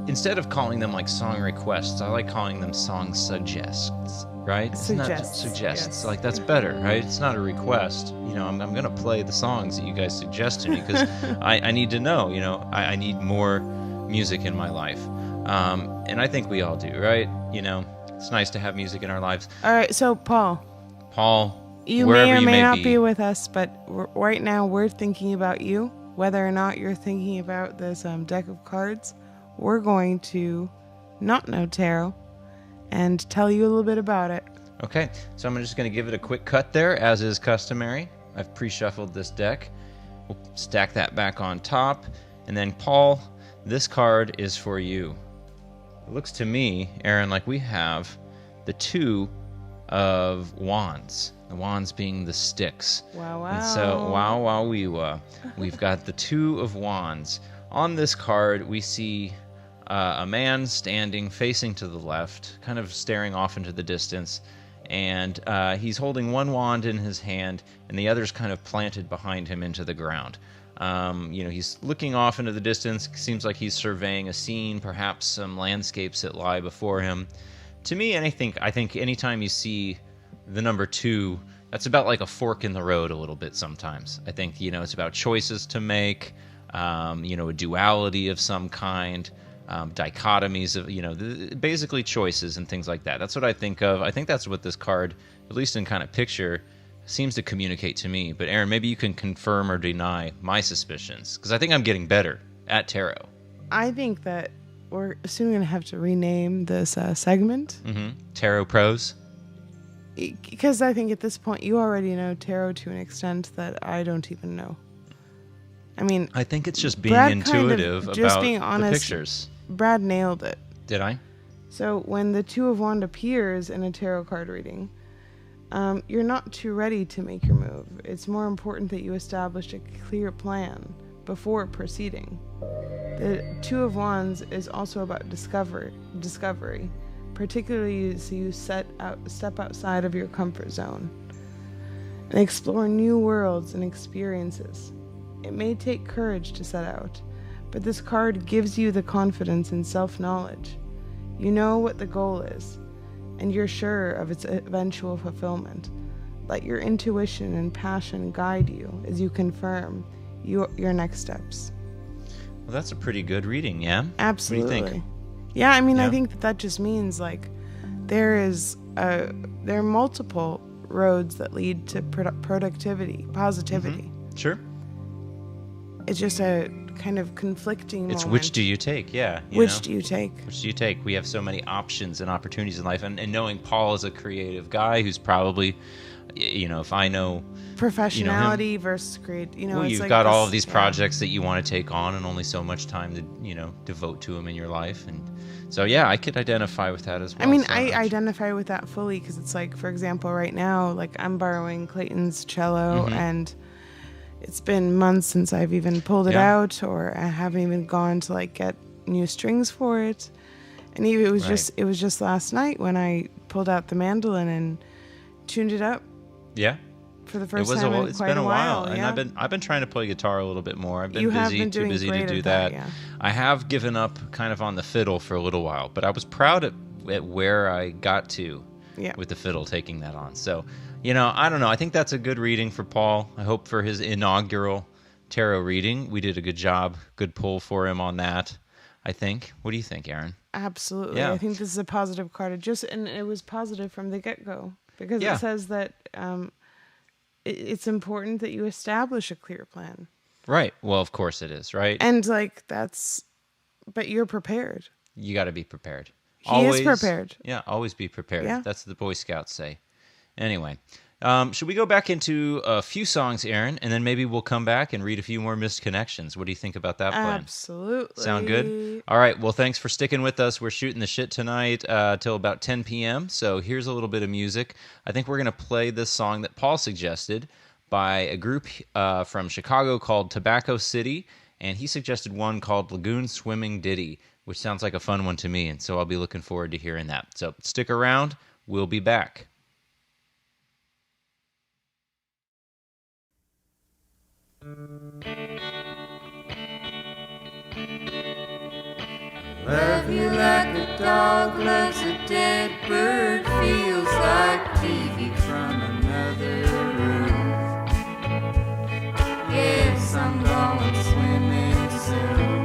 instead of calling them like song requests, I like calling them song suggests. Right? Suggests, Suggests. yes. Like, that's better, right? It's not a request. I'm going to play the songs that you guys suggest to me because I need to know. I need more music in my life, and I think we all do, right? It's nice to have music in our lives. All right, so Paul, you may wherever or you may not be be with us, but right now we're thinking about you. Whether or not you're thinking about this deck of cards, we're going to not know tarot and tell you a little bit about it. Okay, so I'm just going to give it a quick cut there, as is customary. I've pre-shuffled this deck. We'll stack that back on top. And then, Paul, this card is for you. It looks to me, Aaron, like we have the Two of Wands. The wands being the sticks. Wow. And so, wow. We've got the Two of Wands. On this card, we see a man standing facing to the left, kind of staring off into the distance, and he's holding one wand in his hand, and the other's kind of planted behind him into the ground. He's looking off into the distance. Seems like he's surveying a scene, perhaps some landscapes that lie before him. To me, I think anytime you see the number 2, that's about like a fork in the road a little bit sometimes. I think, it's about choices to make, a duality of some kind. Dichotomies of, basically choices and things like that. That's what I think of. I think that's what this card, at least in kind of picture, seems to communicate to me. But Aaron, maybe you can confirm or deny my suspicions, because I think I'm getting better at tarot. I think that we're soon going to have to rename this segment. Mm-hmm. Tarot pros? Because I think at this point you already know tarot to an extent that I don't even know. I mean, I think it's just being Brad intuitive kind of, just about being honest, the pictures. Brad nailed it. Did I? So when the Two of Wands appears in a tarot card reading, you're not too ready to make your move. It's more important that you establish a clear plan before proceeding. The Two of Wands is also about discovery, particularly so you step outside of your comfort zone and explore new worlds and experiences. It may take courage to set out, but this card gives you the confidence and self-knowledge. You know what the goal is, and you're sure of its eventual fulfillment. Let your intuition and passion guide you as you confirm your next steps. Well, that's a pretty good reading, yeah? Absolutely. What do you think? Yeah, I mean, Yeah. I think that just means, like, there is there are multiple roads that lead to productivity, positivity. Sure. It's just a kind of conflicting It's moment. which do you take? Yeah. Which do you take? Which do you take? We have so many options and opportunities in life. And knowing Paul is a creative guy who's probably, if I know... Professionality versus create. Well, it's you've like got all this- of these yeah. projects that you want to take on and only so much time to, devote to them in your life. And so, yeah, I could identify with that as well. I mean, So I I'm- identify with that fully because it's like, for example, right now, like I'm borrowing Clayton's cello Mm-hmm. and it's been months since I've even pulled it Yeah. out, or I haven't even gone to like get new strings for it. And it was just last night when I pulled out the mandolin and tuned it up Yeah. for the It first was time in it's quite been a while, yeah. and I've been trying to play guitar a little bit more. I've been You have busy, been too doing busy to great do at that. that, yeah. I have given up kind of on the fiddle for a little while, but I was proud at where I got to Yeah. with the fiddle, taking that on. So, I don't know. I think that's a good reading for Paul. I hope for his inaugural tarot reading, we did a good job, good pull for him on that, I think. What do you think, Aaron? Absolutely. Yeah. I think this is a positive card. And it was positive from the get-go because Yeah. it says that it's important that you establish a clear plan. Right. Well, of course it is, right? And like but you're prepared. You got to be prepared. He is prepared. Yeah, always be prepared. Yeah. That's what the Boy Scouts say. Anyway, should we go back into a few songs, Aaron, and then maybe we'll come back and read a few more missed connections? What do you think about that plan? Absolutely. Sound good? All right. Well, thanks for sticking with us. We're shooting the shit tonight till about 10 p.m. So here's a little bit of music. I think we're going to play this song that Paul suggested by a group from Chicago called Tobacco City. And he suggested one called Lagoon Swimming Ditty, which sounds like a fun one to me. And so I'll be looking forward to hearing that. So stick around. We'll be back. Love you like a dog loves a dead bird, feels like TV from another room. Yes, I'm going swimming soon.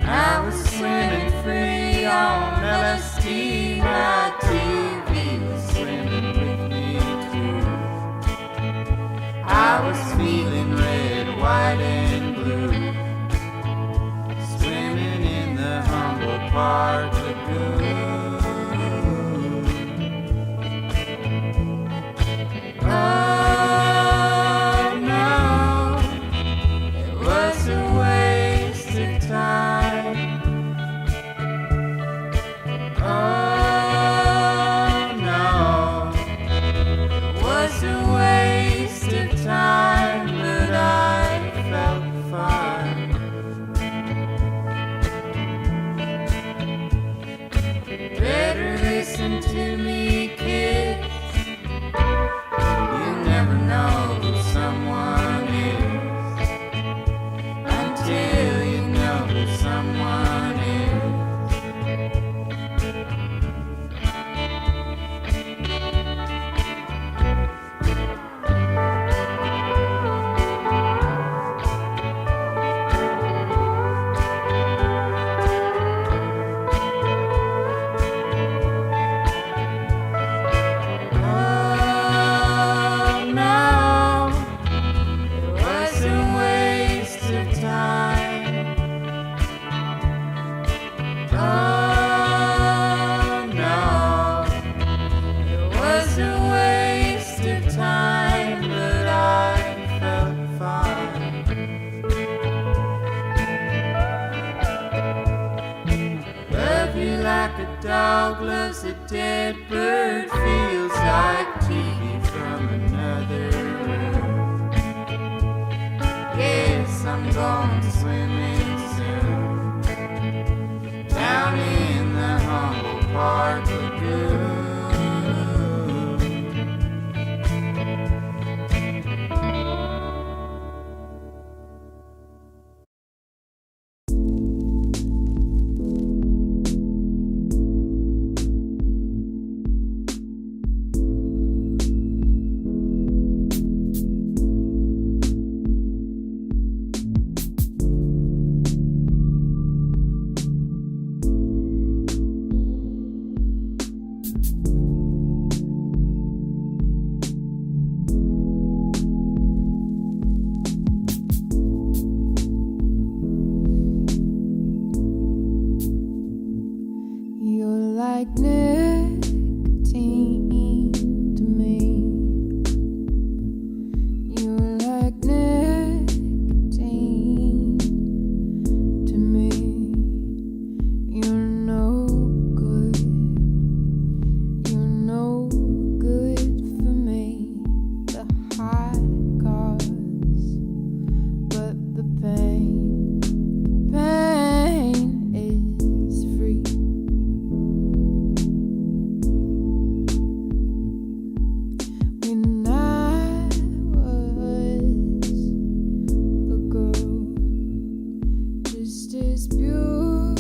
I was swimming free on LSD, my TV was swimming with me too. I was feeling red, white, and blue. Swimming in the Humboldt Park Lagoon. Oh no, it was a waste of time. Oh no, it was a waste of time, but I felt fine. Better listen to me, kids. You never know who someone is until you know who someone is. Oh no, it was a waste of time. Oh no, it was a waste of time, but I felt fine. Love you like a dog loves a dead bird, feels like TV from another room. Yes, I'm going swimming soon, down in the Humboldt Park Lagoon. nicotine to me. You're like nicotine to me. You're no good. You're no good for me. The high cause, but the pain is free. When I was a girl, just as pure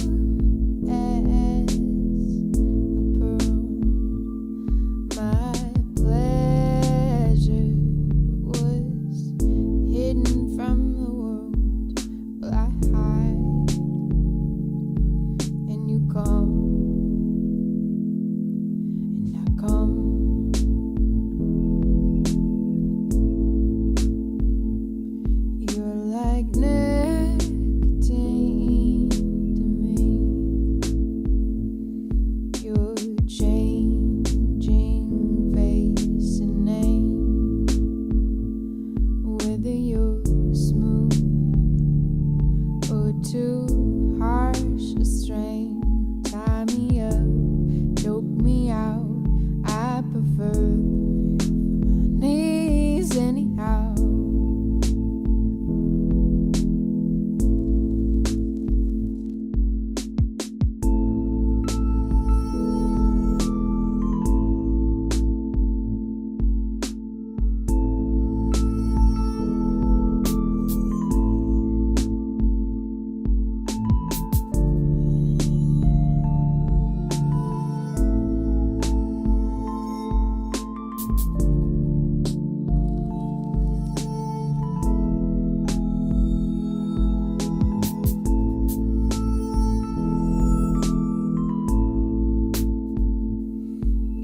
as a pearl, my pleasure was hidden from the world. Well, I hide, and you come, and I come. You're like nicotine to me. You're changing face and name, whether you're smooth or too harsh a strain. Tie me up, choke me out. I prefer the view from my knees anyhow.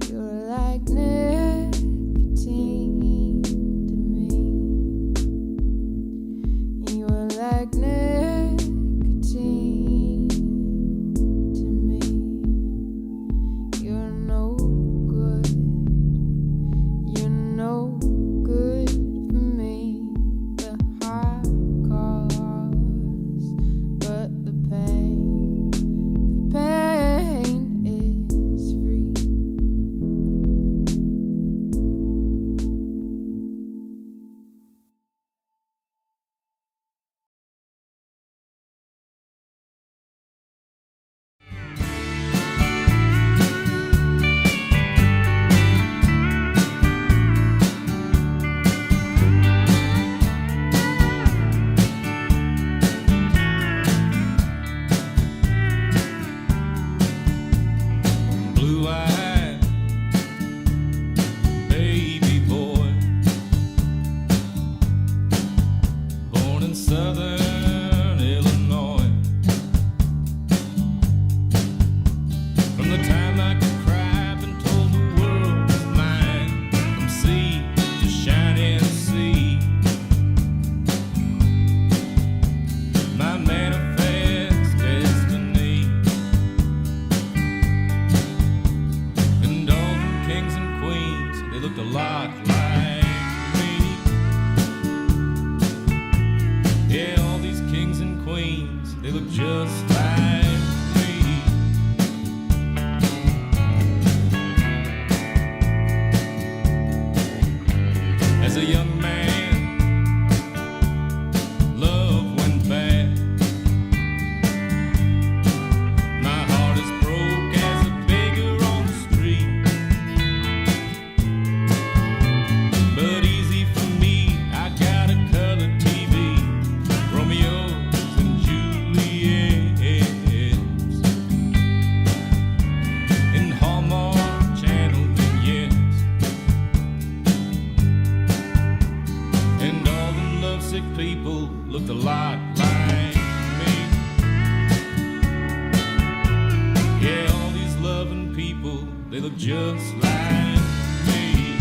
You're like nicotine to me. You're like nicotine to me. You're no good. You're no good for me. The high cause, but the pain is free. Blue-eyed baby boy, born in Southern Illinois. From the time I could cry and told the world was mine, from sea to shining sea, my manifest destiny. And all them kings and queens, they looked a lot like me. Yeah, all these kings and queens, they look just like me. As a young man, love went bad. My heart is broke as a beggar on the street. But easy for me, I got a color TV, Romeo's and Juliet's, and Hallmark Channel vignettes, and all the lovesick people looked a lot like me. Yeah, all these loving people, they look just like me.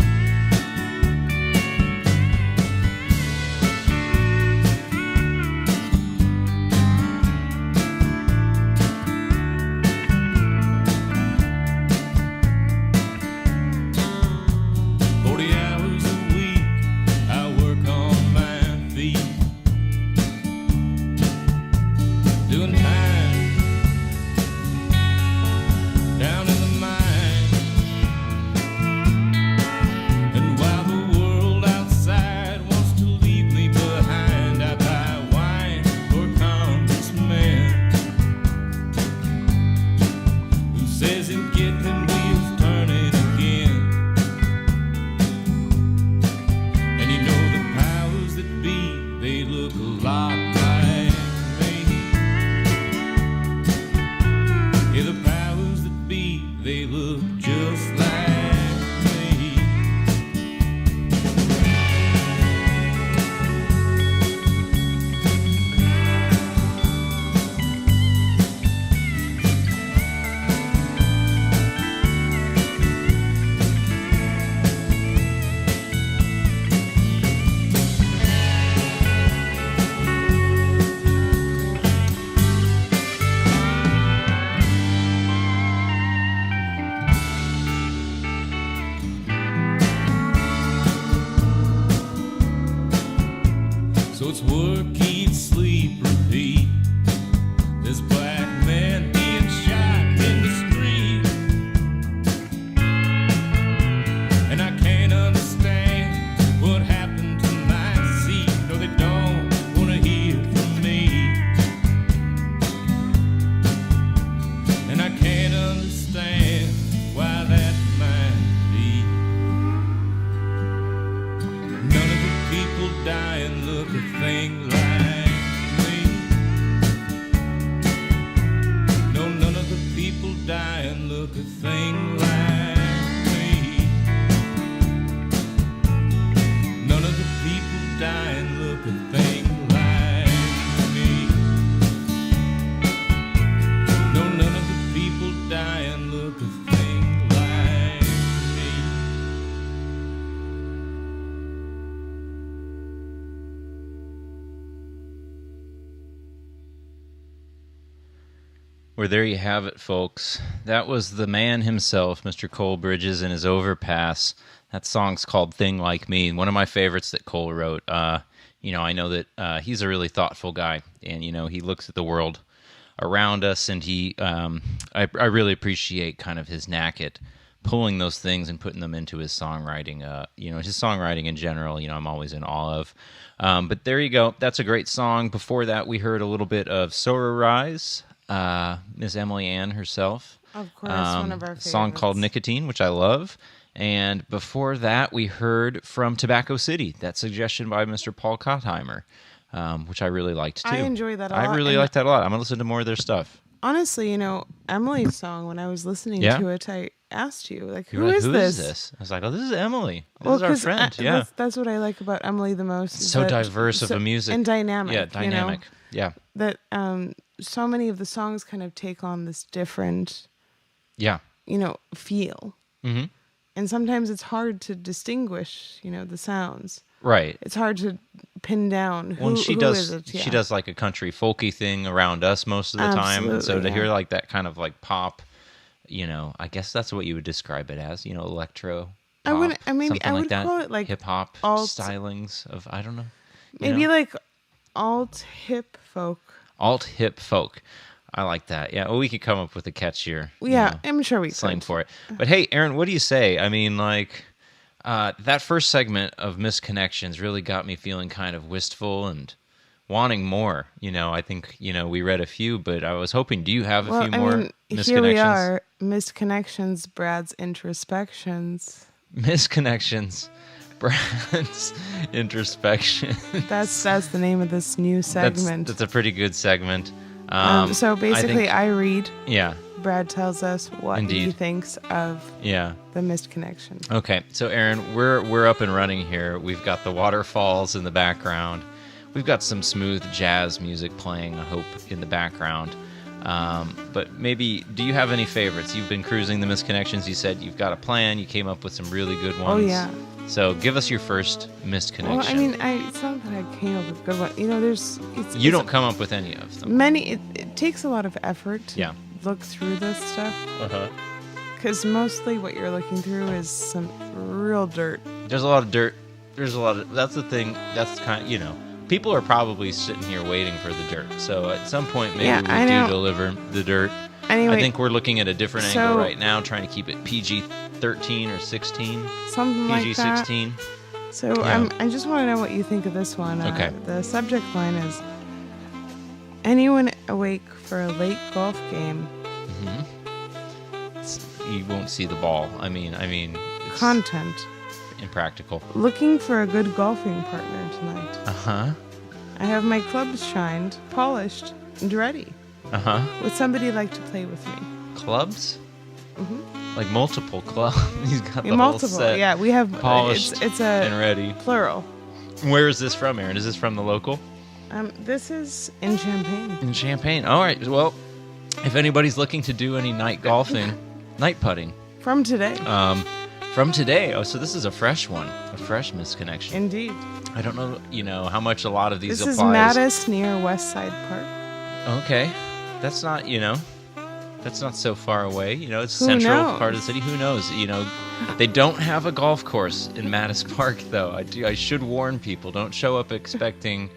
just like me. So it's work, eat, sleep, repeat. This black man being shot in the street. And I can't understand what happened to my seat. No, they don't want to hear from me. And I can't understand why that might be. None of the people dying look a thing like me. No, none of the people dying look a thing like me. None of the people dying look a thing like me. No, none of the people dying look a thing like me. Well, there you have it, folks. That was the man himself, Mr. Cole Bridges, and his Overpass. That song's called Thing Like Me, one of my favorites that Cole wrote. You know, I know that he's a really thoughtful guy, and, you know, he looks at the world around us, and I really appreciate kind of his knack at pulling those things and putting them into his songwriting. You know, his songwriting in general, you know, I'm always in awe of. But there you go. That's a great song. Before that, we heard a little bit of Sora Rise, Miss Emily Ann herself. Of course, one of our favorites. A song called Nicotine, which I love. And before that, we heard from Tobacco City, that suggestion by Mr. Paul Kottheimer, which I really liked, too. I enjoy that a lot. I really like that a lot. I'm going to listen to more of their stuff. Honestly, you know, Emily's song, when I was listening to it, I asked you, like, You're who like, is this? I was like, oh, this is Emily. This is our 'cause friend. Yeah. That's what I like about Emily the most. is So that diverse of a music. And dynamic. Yeah, dynamic. You know? Yeah. That so many of the songs kind of take on this different, Yeah. you know, feel. Mm-hmm. And sometimes it's hard to distinguish, you know, the sounds. Right. It's hard to pin down who, Well, and she who does. is it. Yeah. She does like a country folky thing around us most of the time, and so to Absolutely, hear yeah. like that kind of like pop, you know, I guess that's what you would describe it as. You know, electro. I would- pop, I maybe- something I like would that. call it, like, hip hop alt- stylings of I don't know. you Maybe know? like alt hip folk. alt hip folk. I like that. Yeah. Well, we could come up with a catchier. you Yeah, know, I'm sure we slang could. for it. But hey, Aaron, what do you say? I mean, like, that first segment of Misconnections really got me feeling kind of wistful and wanting more. You know, I think, you know, we read a few, but I was hoping, do you have a few more Misconnections? here we are, Misconnections, Brad's Introspections. Misconnections. Brad's Introspection. That's the name of this new segment. That's a pretty good segment. So basically, I read. Yeah. Brad tells us what he Indeed. thinks of Yeah. the missed connection. Okay, so Aaron, we're up and running here. We've got the waterfalls in the background. We've got some smooth jazz music playing, I hope, in the background. But maybe, do you have any favorites? You've been cruising the Misconnections. You said you've got a plan. You came up with some really good ones. Oh, yeah. So give us your first missed connection. Well, I mean, it's not that I came up with good one. You know, You don't come up with any of them. It takes a lot of effort to Yeah. look through this stuff. Uh-huh. Because mostly what you're looking through is some real dirt. There's a lot of dirt. There's a lot of, that's the thing, that's kind of, you know, people are probably sitting here waiting for the dirt. So at some point, maybe Yeah, I we do know. deliver the dirt. Anyway, I think we're looking at a different so- angle right now, trying to keep it PG-13 or 16, something like that. PG-16. So Yeah. I just want to know what you think of this one. Okay. The subject line is, anyone awake for a late golf game? You won't see the ball. I mean, it's Content. impractical. Looking for a good golfing partner tonight. Uh-huh. I have my clubs shined, polished, and ready. Uh-huh. Would somebody like to play with me? Clubs? like multiple club. He's got the multiple. whole set Yeah, we have polished it's and a ready. plural. Where is this from, Aaron? Is this from the local? This is in Champaign. In Champaign. All right. Well, if anybody's looking to do any night golfing, night putting. From today. From today. Oh, so this is a fresh one. A fresh misconnection. Indeed. I don't know, how much a lot of these This applies. is Mattis near West Side Park. Okay. That's not, that's not so far away. It's a Who central knows? part of the city. Who knows? They don't have a golf course in Mattis Park, though. I should warn people. Don't show up expecting...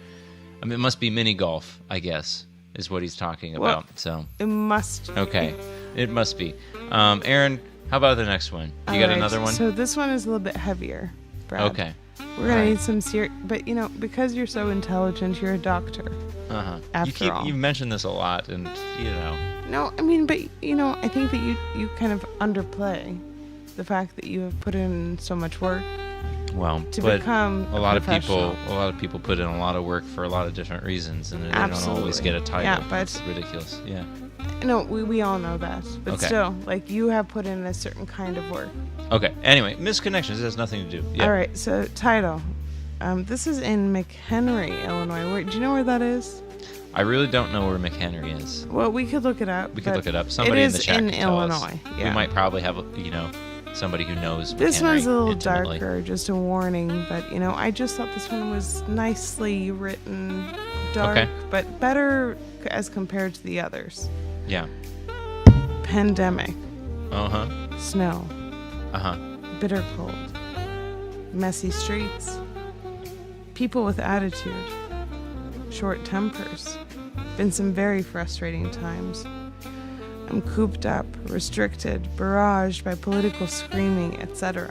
it must be mini golf, I guess, is what he's talking Well, about. So It must. okay. It must be. Aaron, how about the next one? You got Alright, another one? So this one is a little bit heavier, Brad. Okay. We're gonna Alright. need some serious, but because you're so intelligent, you're a doctor. Uh-huh. After all. You've mentioned this a lot, and, No, but I think that you kind of underplay the fact that you have put in so much work well, to but become a lot of professional. people put in a lot of work for a lot of different reasons, and they don't always Absolutely. get a title. Yeah, but- It's ridiculous. Yeah. No, we all know that, but Okay. still, you have put in a certain kind of work. Okay. Anyway, misconnections. It has nothing to do. Yeah. All right, so title. This is in McHenry, Illinois. Do you know where that is? I really don't know where McHenry is. Well, we could look it up. We could but look it up. Somebody it in the is chat in could tell us. Illinois. Yeah. We might probably have, somebody who knows. This McHenry one's a little intimately. darker, just a warning. But I just thought this one was nicely written, dark, Okay. but better as compared to the others. Yeah. Pandemic, Uh huh. snow, Uh huh. bitter cold, messy streets, people with attitude, short tempers. Been some very frustrating times. I'm cooped up, restricted, barraged by political screaming, etc.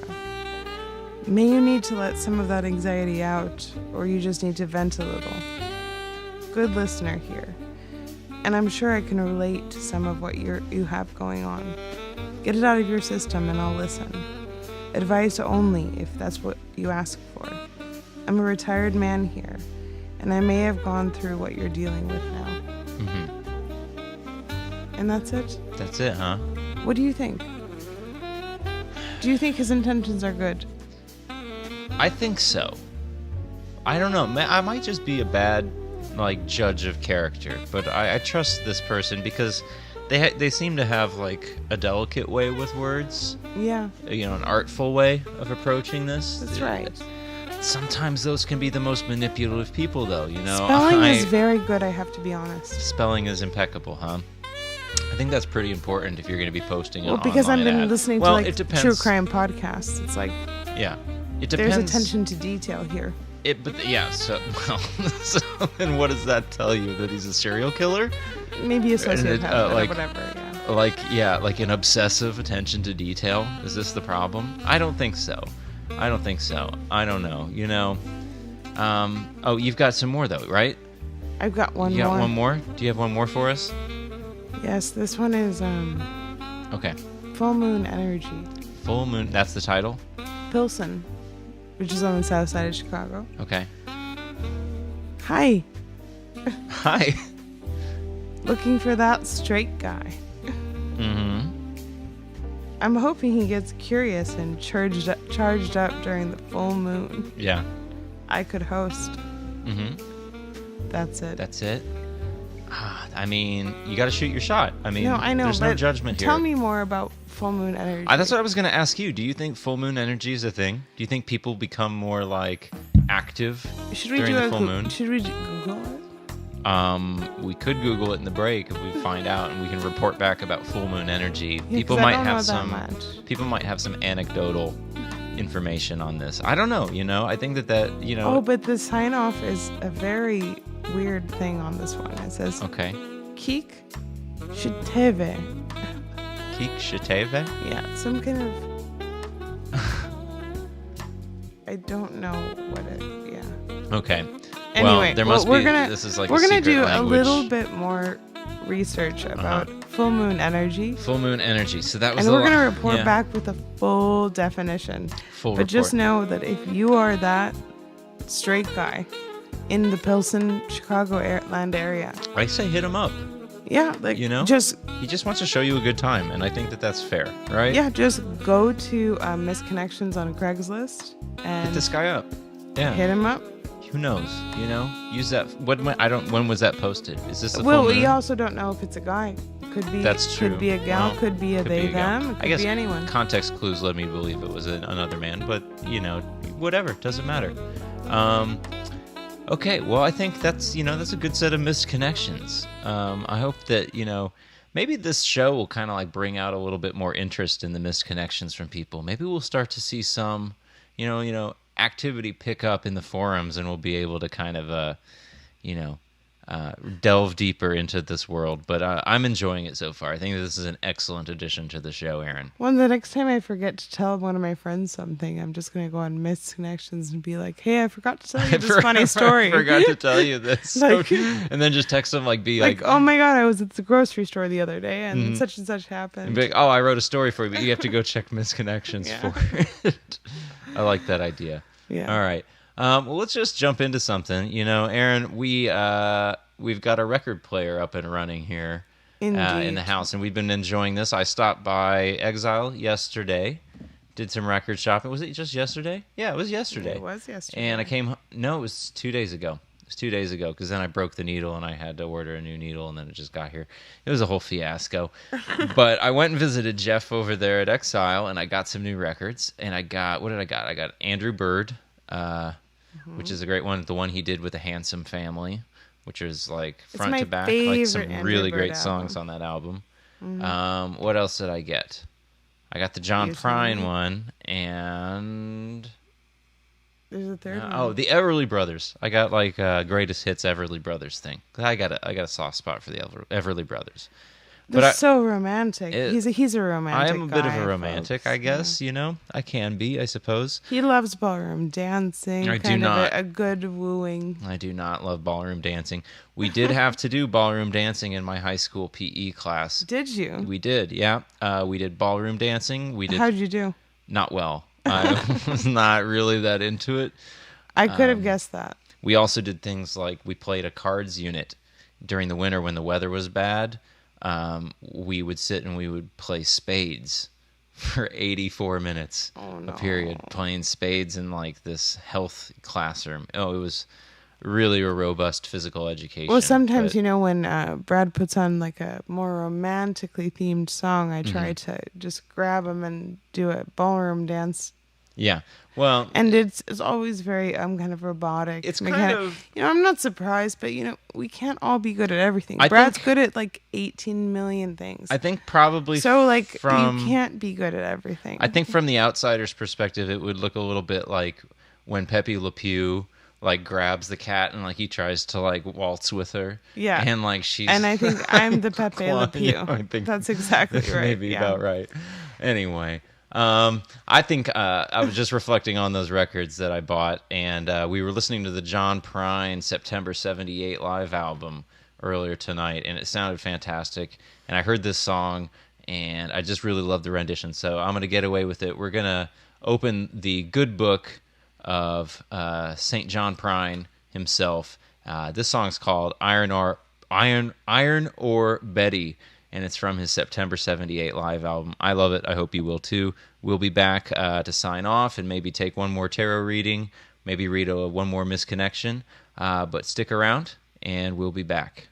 May you need to let some of that anxiety out, or you just need to vent a little. Good listener here, and I'm sure I can relate to some of what you have going on. Get it out of your system and I'll listen. Advice only if that's what you ask for. I'm a retired man here, and I may have gone through what you're dealing with now. Mm-hmm. And that's it? That's it, huh? What do you think? Do you think his intentions are good? I think so. I don't know. I might just be a bad, judge of character, but I trust this person because they seem to have a delicate way with words. Yeah, An artful way of approaching this. that's right. Sometimes those can be the most manipulative people, though. Spelling is very good, I have to be honest. Spelling is impeccable, huh? I think that's pretty important if you're going to be posting an Well, because I've online been ad. listening Well, to it depends. true crime podcasts. It's Yeah, it depends. there's attention to detail here. So then what does that tell you? That he's a serial killer? Maybe a sociopath or like- whatever. Yeah. Like an obsessive attention to detail? Is this the problem? I don't think so. I don't know. Oh, you've got some more though, right? I've got one You got more. one more? Do you have one more for us? Yes, this one is Okay. Full Moon Energy. Full Moon, that's the title? Pilsen, which is on the south side of Chicago. Okay. Hi, Hi. looking for that straight guy. Mm-hmm. I'm hoping he gets curious and charged up during the full moon. Yeah. I could host. Mm-hmm. That's it. That's it? I mean, you got to shoot your shot. I mean, no, I know. there's but no judgment here. Tell me more about full moon energy. That's what I was going to ask you. Do you think full moon energy is a thing? Do you think people become more active Should we during do the a full moon? Should we Google it? We could Google it in the break if we find out, and we can report back about full moon energy. Yeah, People 'cause I might don't know have that some. much. People might have some anecdotal information on this. I don't know. I think that Oh, but the sign off is a very weird thing on this one. It says Okay. Kik Shiteve. Kik Shiteve? Yeah, some kind of. I don't know what it. Yeah. Okay. Anyway, well, there must we're be. gonna This is like we're a gonna secret do language. a little bit more research about full moon energy, Full moon energy. So that was. and the we're gonna report yeah. back with a full definition. Full But just report. know that if you are that straight guy in the Pilsen, Chicago land area, I say hit him up. Yeah, like You know? just He just wants to show you a good time, and I think that that's fair, right? yeah, just go to Misconnections on Craigslist Hit and this guy up. Yeah. hit him up. Who knows? You know, use that. When was that posted? Is this a Well, full we moon? also don't know if it's a guy. Could be. That's true. Could be a gal. Well, could be a could they, be a gal. them. It could I guess be anyone. context clues led me to believe it was another man, but whatever, doesn't matter. Okay, well, I think that's a good set of misconnections. I hope that maybe this show will kind of like bring out a little bit more interest in the misconnections from people. Maybe we'll start to see some, activity pick up in the forums, and we'll be able to kind of, delve deeper into this world. But I'm enjoying it so far. I think this is an excellent addition to the show, Aaron. Well, the next time I forget to tell one of my friends something, I'm just going to go on Misconnections and be like, hey, I forgot to tell you this funny story. I forgot to tell you this. Like- and then just text them, like, Oh my God, I was at the grocery store the other day and such and such happened. and be like, oh, I wrote a story for you, but you have to go check Misconnections Yeah. for it. I like that idea. Yeah. All right. Well, let's just jump into something. Aaron, we've got a record player up and running here in Indeed. the house, and we've been enjoying this. I stopped by Exile yesterday, did some record shopping. Was it just yesterday? Yeah, it was yesterday. It was yesterday. And I came. No, it was 2 days ago. It was 2 days ago because then I broke the needle and I had to order a new needle, and then it just got here. It was a whole fiasco. But I went and visited Jeff over there at Exile, and I got some new records. And I got, what did I got? I got Andrew Bird, which is a great one. The one he did with the Handsome Family, which is like front my to back, like some favorite really Andrew Bird great songs album. on that album. What else did I get? I got the John Prine one, and There's a third one. oh, the Everly Brothers. I got like greatest hits Everly Brothers thing. I got a soft spot for the Everly Brothers. They're But so romantic. It- He's a romantic I am a bit of guy, a romantic, folks. I guess. I can be, I suppose. He loves ballroom dancing. I do kind of not. a good wooing. I do not love ballroom dancing. We did have to do ballroom dancing in my high school PE class. Did you? We did, yeah. We did ballroom dancing. We did How'd you do? not well. I was not really that into it. I could have guessed that. We also did things like we played a cards unit during the winter when the weather was bad. We would sit and we would play spades for 84 minutes a period, playing spades in like this health classroom. Oh, it was really a robust physical education. Well, sometimes, but- when Brad puts on like a more romantically themed song, I try to just grab him and do a ballroom dance. Yeah. Well, And it's always very kind of robotic. It's mechanic. kind of- I'm not surprised, but we can't all be good at everything. I Brad's think- good at like 18 million things. I think probably So like from you can't be good at everything. I think from the outsider's perspective, it would look a little bit like when Pepe Le Pew like grabs the cat and like he tries to like waltz with her. Yeah. And like she's And I think I'm the Pepe Le Pew. Yeah, I think That's exactly that's right. maybe yeah. about right. Anyway, I think I was just reflecting on those records that I bought, and we were listening to the John Prine September '78 live album earlier tonight, and it sounded fantastic. And I heard this song, and I just really loved the rendition. So I'm going to get away with it. We're going to open the good book of St. John Prine himself. This song's called Iron Ore Betty, and it's from his September '78 live album. I love it. I hope you will too. We'll be back to sign off and maybe take one more tarot reading, maybe read one more misconnection, but stick around and we'll be back.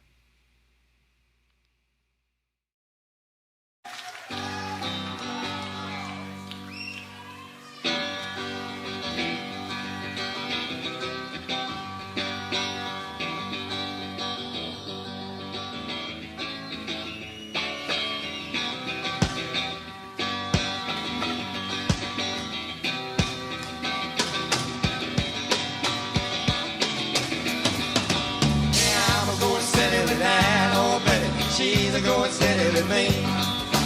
I'm a going steady with that old Betty. She's a going steady with me.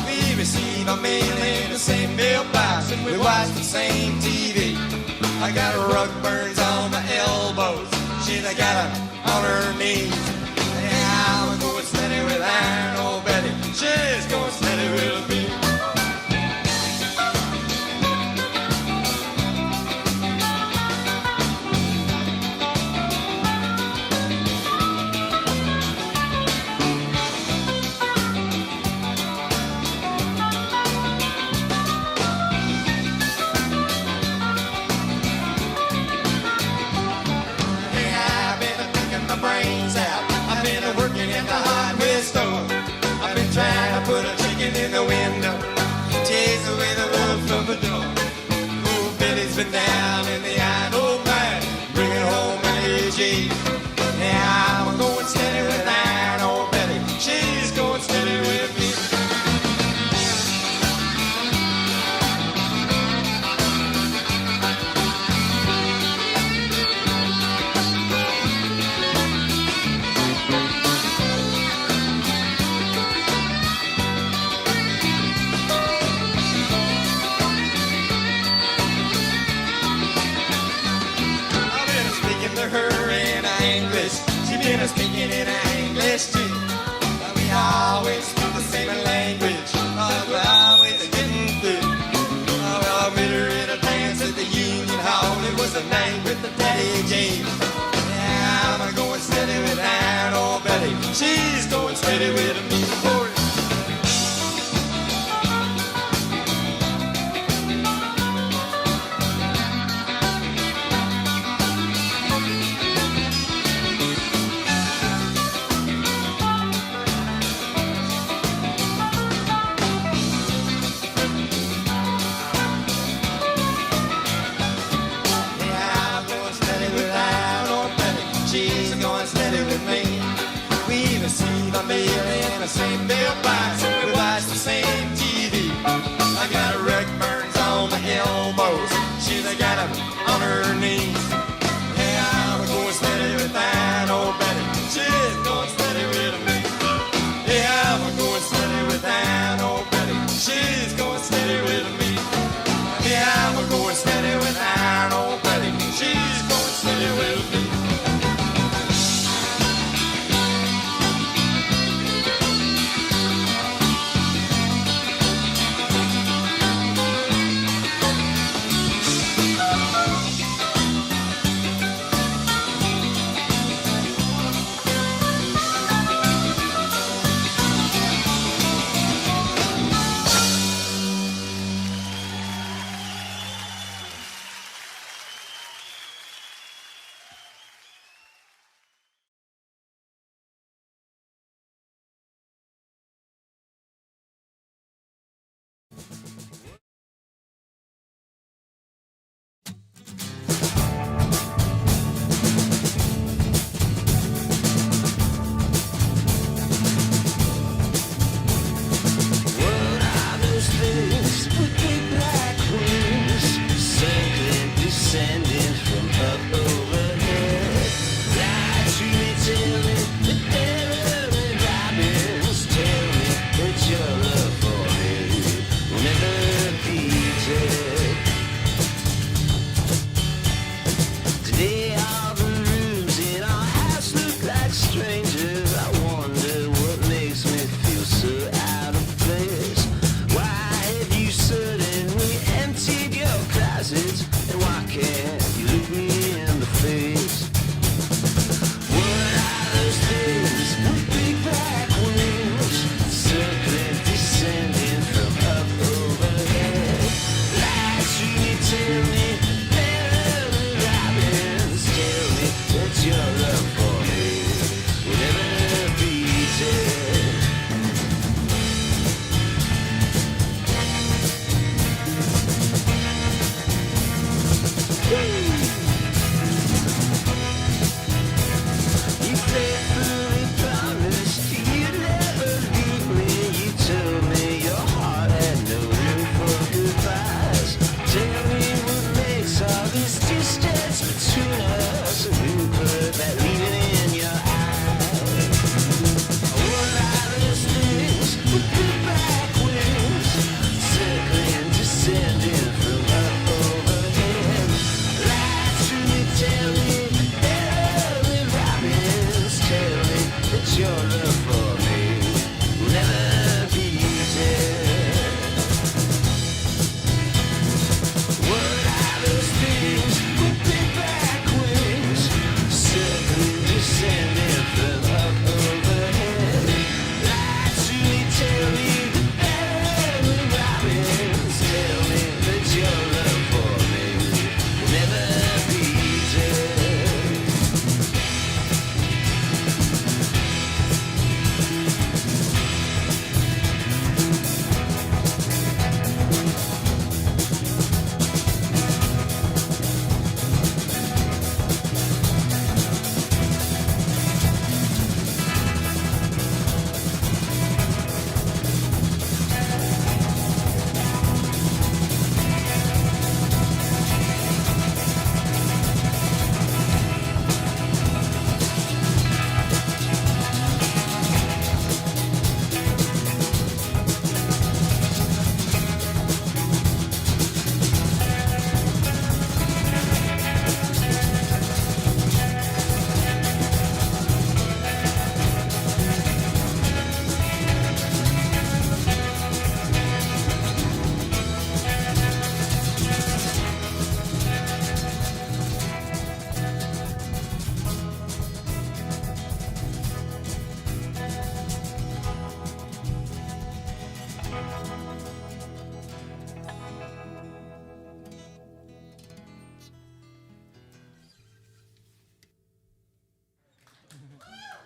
We receive our mail in the same mailbox and we watch the same TV. I got rug burns on my elbows. She's got them on her knees. Yeah, I'm a going steady with that old Betty. She's going steady with me. with her in English. She been a speaking in English too. But we always speak the same language. Oh, we're always getting through. Oh, well, I met her in a dance at the Union Hall. It was a night with the Daddy Jane. Yeah, I'm going steady with Aunt old Betty. She's going steady with me. Oh, in the same mailbox, we watch the same TV. I got red burns on my elbows, she's got them on her knees. Yeah, I'm going steady with that old Betty, she's going steady with me. Yeah, I'm going steady with that old Betty, she's going steady with me. Yeah, I'm going steady with that old Betty, she's going steady with me.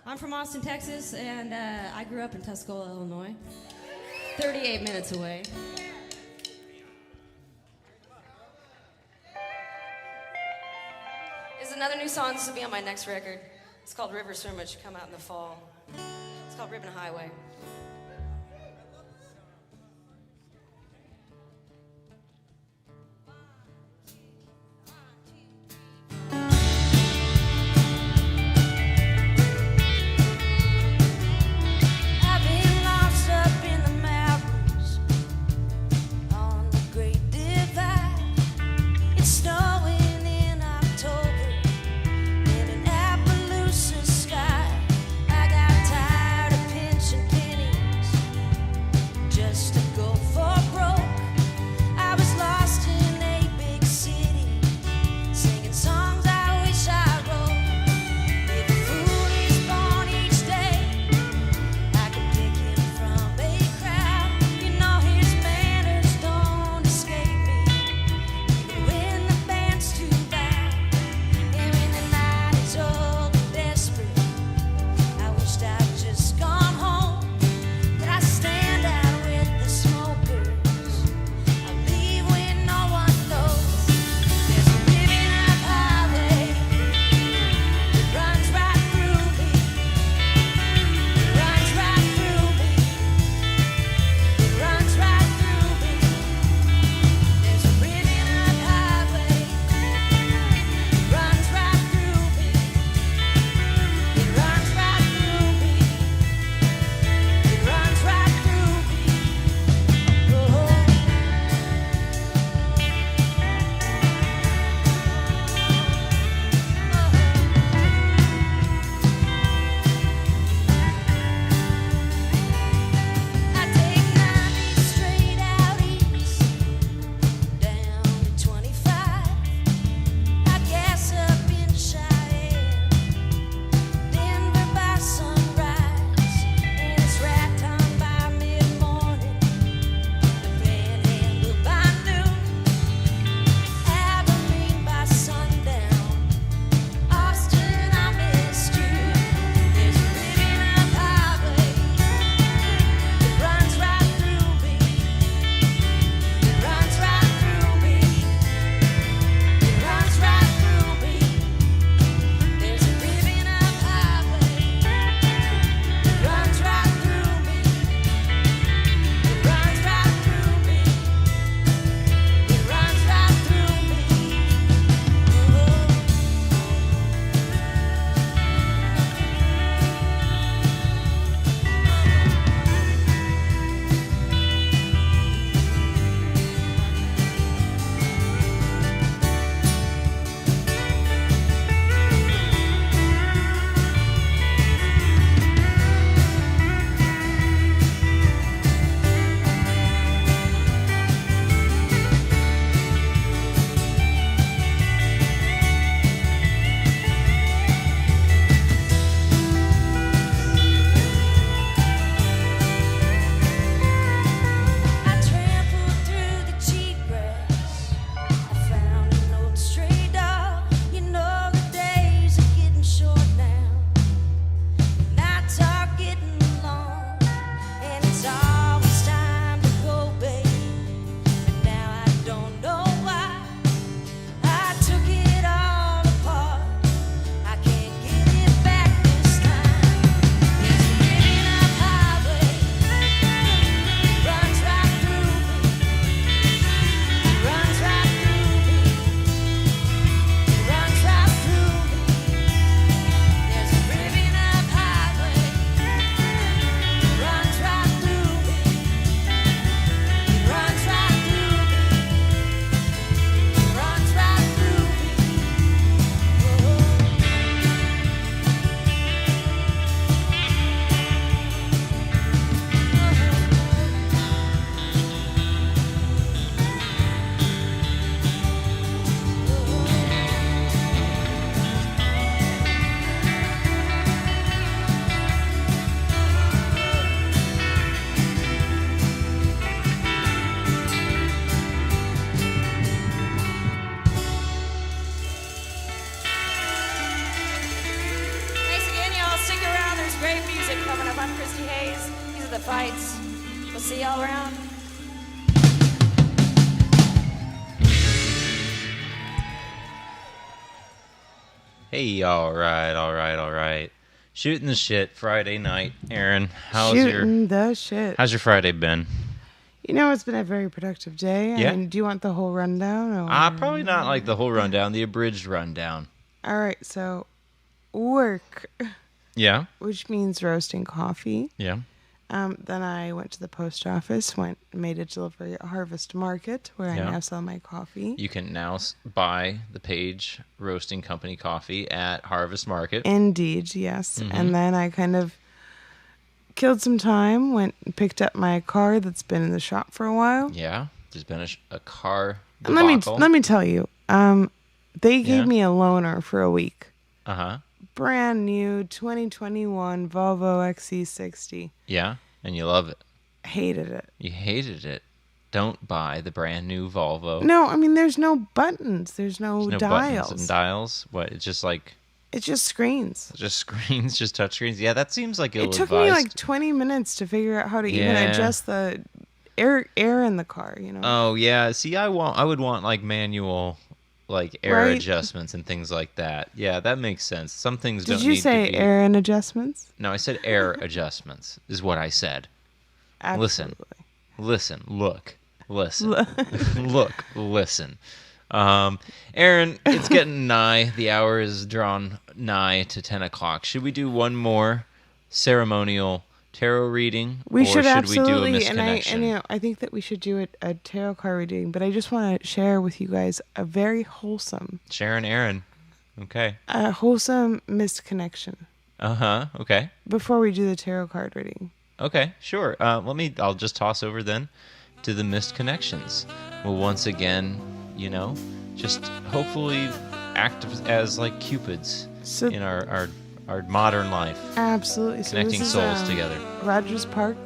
I'm from Austin, Texas, and I grew up in Tuscola, Illinois, 38 minutes away. This is another new song. This will be on my next record. It's called River Swimmer. It should come out in the fall. It's called Ribbon Highway. Sky. I got tired of pinching pennies. I'm Christy Hayes. These are the fights. We'll see y'all around. Hey, all right. Shooting the shit Friday night. Aaron, how's Shooting the shit. your Friday been? You know, it's been a very productive day. Yeah? I mean, do you want the whole rundown? Or? Probably not like the whole rundown, the abridged rundown. All right, so work, Yeah? which means roasting coffee. Yeah. Then I went to the post office, made a delivery at Harvest Market, where Yeah. I now sell my coffee. You can now buy the Page Roasting Company coffee at Harvest Market. Indeed, yes. Mm-hmm. And then I kind of killed some time, went and picked up my car that's been in the shop for a while. Yeah. There's been a car And debacle. let me tell you, they gave Yeah. me a loaner for a week. Uh-huh. Brand new 2021 Volvo XC60. Yeah. And you love it. Hated it. You hated it. Don't buy the brand new Volvo. No, I mean, there's no buttons. There's no, There's no dials. buttons and dials. What? It's just like It's just screens. just screens, just touch screens. Yeah, that seems like It ill-advised. took me like 20 minutes to figure out how to even Yeah. adjust the air in the car, you know. Oh yeah. See, I would want like manual, like air Right? adjustments and things like that. Yeah, that makes sense. Some things Did don't you need say to be. air and adjustments? No, I said air adjustments is what I said. Absolutely. Listen, look, listen, look, listen. Aaron, it's getting nigh. The hour is drawn nigh to 10 o'clock. Should we do one more ceremonial tarot reading? We or should absolutely, we do a and misconnection? I think that we should do a tarot card reading. But I just want to share with you guys a very wholesome, Sharon, Aaron. Okay. misconnection Uh-huh. Okay. before we do the tarot card reading. Okay, sure. I'll just toss over then to the missed connections. We'll once again, just hopefully act as like Cupids So in our modern life, absolutely, so connecting this is, souls together. Rogers Park,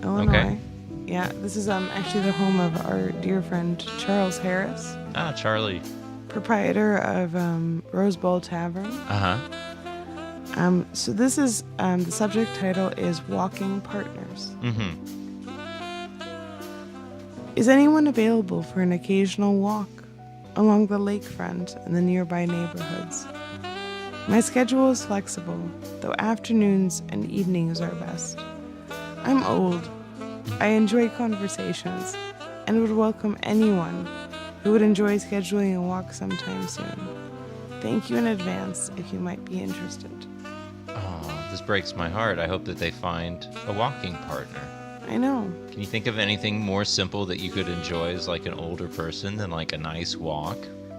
Illinois. Yeah, this is actually the home of our dear friend Charles Harris, Ah, Charlie. proprietor of Rose Bowl Tavern. Uh-huh. So this is the subject title is Walking Partners. Mm-hmm. Is anyone available for an occasional walk along the lakefront and the nearby neighborhoods? My schedule is flexible, though afternoons and evenings are best. I'm old. I enjoy conversations and would welcome anyone who would enjoy scheduling a walk sometime soon. Thank you in advance if you might be interested. Oh, this breaks my heart. I hope that they find a walking partner. I know. Can you think of anything more simple that you could enjoy as like an older person than like a nice walk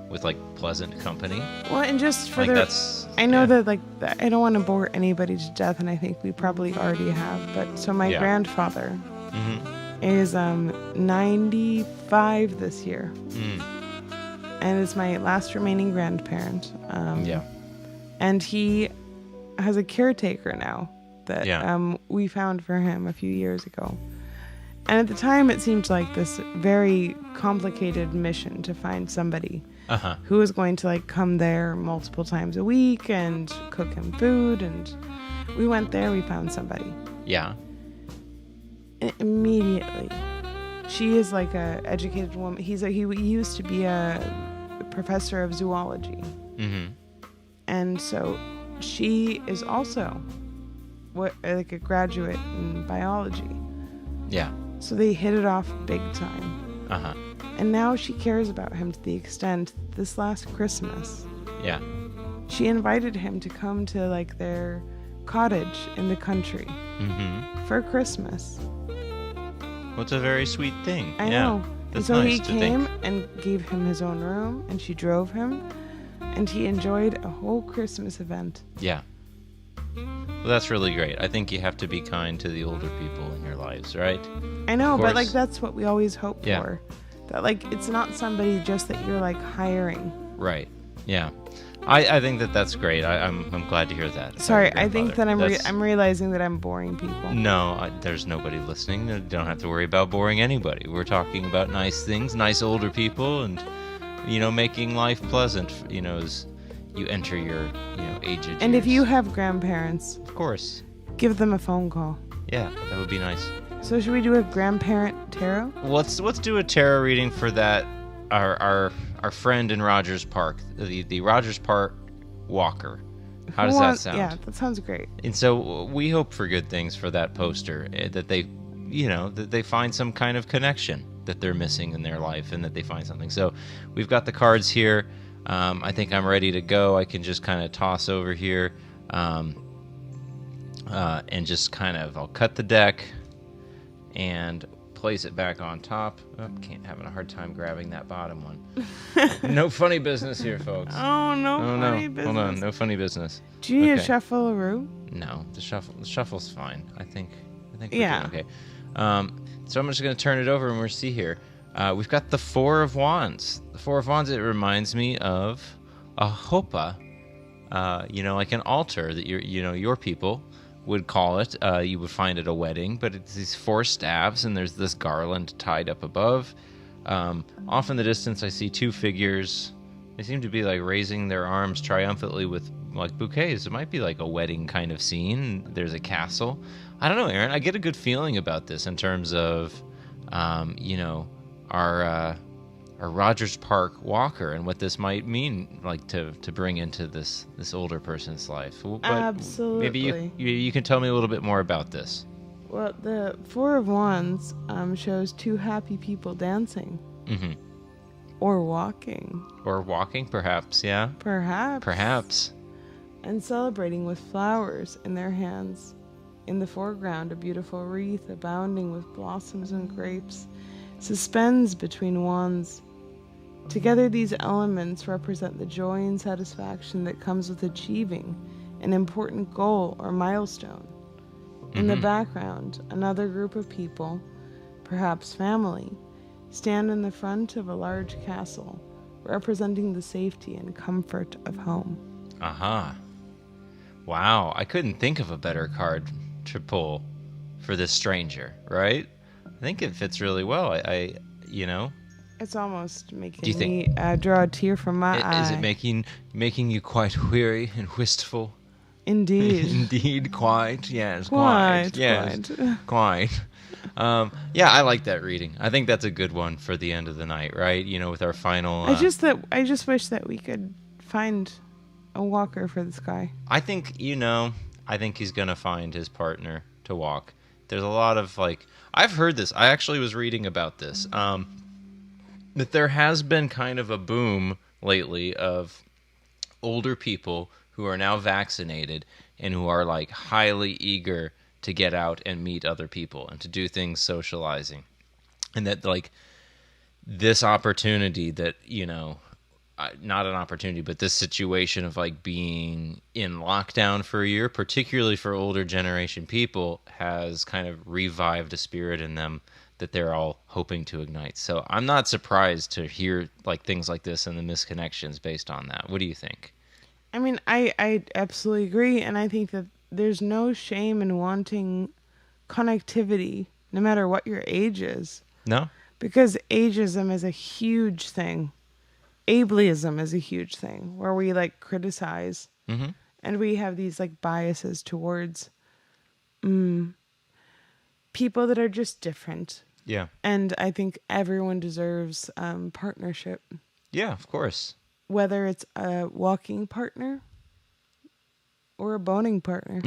with like pleasant company? Well, and just for Like the... that's. I know yeah. that I don't want to bore anybody to death, and I think we probably already have, but so my Yeah. grandfather Mhm. is 95 this year, Mm. and is my last remaining grandparent. Yeah. And he has a caretaker now that Yeah. we found for him a few years ago. And at the time, it seemed like this very complicated mission to find somebody Uh-huh. who was going to come there multiple times a week and cook him food. And we went there, we found somebody. Yeah. And immediately, she is like a educated woman. He used to be a professor of zoology. Mm-hmm. And so she is also like a graduate in biology. Yeah. So they hit it off big time. Uh-huh. And now she cares about him to the extent this last Christmas, Yeah. she invited him to come to their cottage in the country Mm-hmm. for Christmas. Well, it's a very sweet thing. I yeah. know. And That's so nice he to came think. and gave him his own room, and she drove him, and he enjoyed a whole Christmas event. Yeah. Well, that's really great. I think you have to be kind to the older people in your lives, right? I know, Of but course. that's what we always hope Yeah. for. That it's not somebody just that you're hiring. Right. Yeah. I think that's great. I'm glad to hear that. about Sorry, your I think that grandfather. I'm realizing that I'm boring people. No, there's nobody listening. You don't have to worry about boring anybody. We're talking about nice things, nice older people, and making life pleasant. As you enter your aged And if years. you have grandparents, of course, give them a phone call. Yeah, that would be nice. So should we do a grandparent tarot? Let's do a tarot reading for that our friend in Rogers Park, the Rogers Park walker. How does that sound? Yeah, that sounds great. And so we hope for good things for that poster, that they, that they find some kind of connection that they're missing in their life, and that they find something. So we've got the cards here. I think I'm ready to go. I can just kind of toss over here, and just kind of, I'll cut the deck and place it back on top. Oh, having a hard time grabbing that bottom one. No funny business here, folks. Oh, no funny business. Hold on, no funny business. Do you need Okay. a shuffle-a-roo? No, the shuffle's fine. I think we're Yeah. doing okay. So I'm just going to turn it over and we'll see here. We've got the Four of Wands. The Four of Wands, it reminds me of a hopa, like an altar that your people would call it. You would find at a wedding, but it's these four staves, and there's this garland tied up above. Off in the distance, I see two figures. They seem to be like raising their arms triumphantly with like bouquets. It might be like a wedding kind of scene. There's a castle. I don't know, Aaron. I get a good feeling about this in terms of, our Rogers Park walker and what this might mean, like to bring into this older person's life. But Absolutely. maybe you can tell me a little bit more about this. Well, the Four of Wands shows two happy people dancing. Mm-hmm. Or walking. Or walking, perhaps. Yeah. Perhaps. And celebrating with flowers in their hands. In the foreground, a beautiful wreath abounding with blossoms and grapes suspends between wands. Together, these elements represent the joy and satisfaction that comes with achieving an important goal or milestone. In the background, another group of people, perhaps family, stand in the front of a large castle, representing the safety and comfort of home. Uh-huh. Wow, I couldn't think of a better card to pull for this stranger, right? I think it fits really well. It's almost Do you making think- me draw a tear from my eye. Is it making you quite weary and wistful? Indeed. Indeed, quite. Yes, Quite, quite. Yes, quite. Yeah, I like that reading. I think that's a good one for the end of the night, right? With our final. I just wish that we could find a walker for this guy. I think he's gonna find his partner to walk. There's a lot of I've heard this. I actually was reading about this. That there has been kind of a boom lately of older people who are now vaccinated and who are highly eager to get out and meet other people and to do things socializing. And that this opportunity that, not an opportunity, but this situation of being in lockdown for a year, particularly for older generation people, has kind of revived a spirit in them that they're all hoping to ignite. So I'm not surprised to hear things like this and the misconnections based on that. What do you think? I mean, I absolutely agree, and I think that there's no shame in wanting connectivity, no matter what your age is. No? Because ageism is a huge thing. Ableism is a huge thing, where we criticize, and we have these biases towards people that are just different. Yeah. And I think everyone deserves partnership. Yeah, of course. Whether it's a walking partner or a boning partner.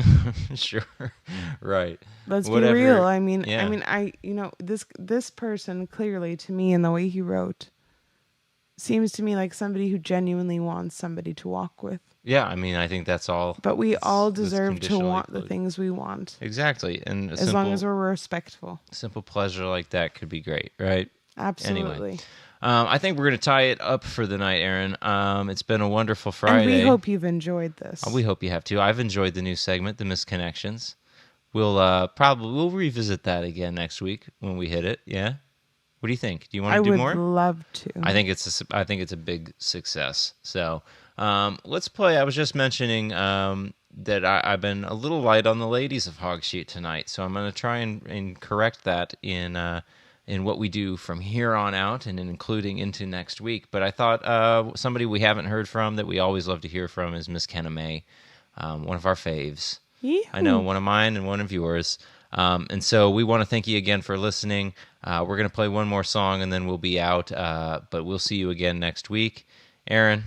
Sure. Right. Let's Whatever. be real. I mean, Yeah. this person clearly, to me, in the way he wrote, seems to me like somebody who genuinely wants somebody to walk with. Yeah, I mean, I think that's all. But we all that's deserve to conditionally want the included. things we want, Exactly. And as long as we're respectful. simple pleasure like that could be great, right? Absolutely. Anyway, I think we're going to tie it up for the night, Aaron. It's been a wonderful Friday. And we hope you've enjoyed this. We hope you have too. I've enjoyed the new segment, The Misconnections. We'll revisit that again next week when we hit it. Yeah. What do you think? Do you want to do more? I would love to. I think it's a big success. So let's play. I was just mentioning that I've been a little light on the ladies of Hog Shoot tonight, so I'm going to try and correct that in what we do from here on out and including into next week. But I thought somebody we haven't heard from that we always love to hear from is Miss Kenna May, one of our faves. Yee-hoo. I know, one of mine and one of yours. And so we want to thank you again for listening. We're going to play one more song and then we'll be out. But we'll see you again next week. Aaron,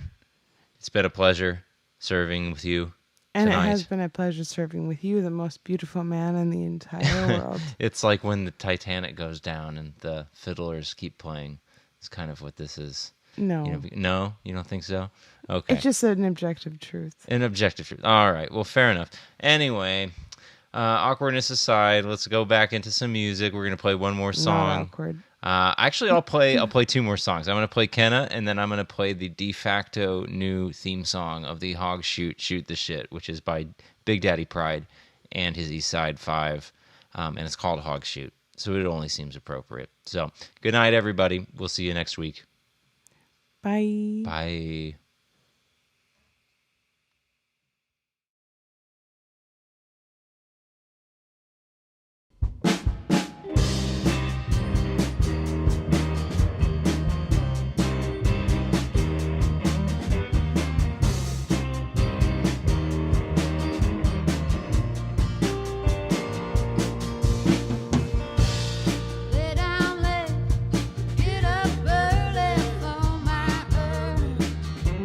it's been a pleasure serving with you. And tonight. it has been a pleasure serving with you, the most beautiful man in the entire world. It's like when the Titanic goes down and the fiddlers keep playing. It's kind of what this is. No. No? You don't think so? Okay. It's just an objective truth. An objective truth. All right. Well, fair enough. Anyway, awkwardness aside, let's go back into some music. We're going to play one more song. Not awkward. Actually, I'll play two more songs. I'm going to play Kenna, and then I'm going to play the de facto new theme song of the Hog Chute the Shit, which is by Big Daddy Pride and his East Side 5, and it's called Hog Chute. So it only seems appropriate. So good night, everybody. We'll see you next week. Bye. Bye. Lay down late, get up early for my early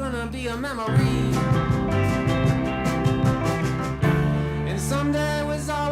gonna be a memory. And someday it was all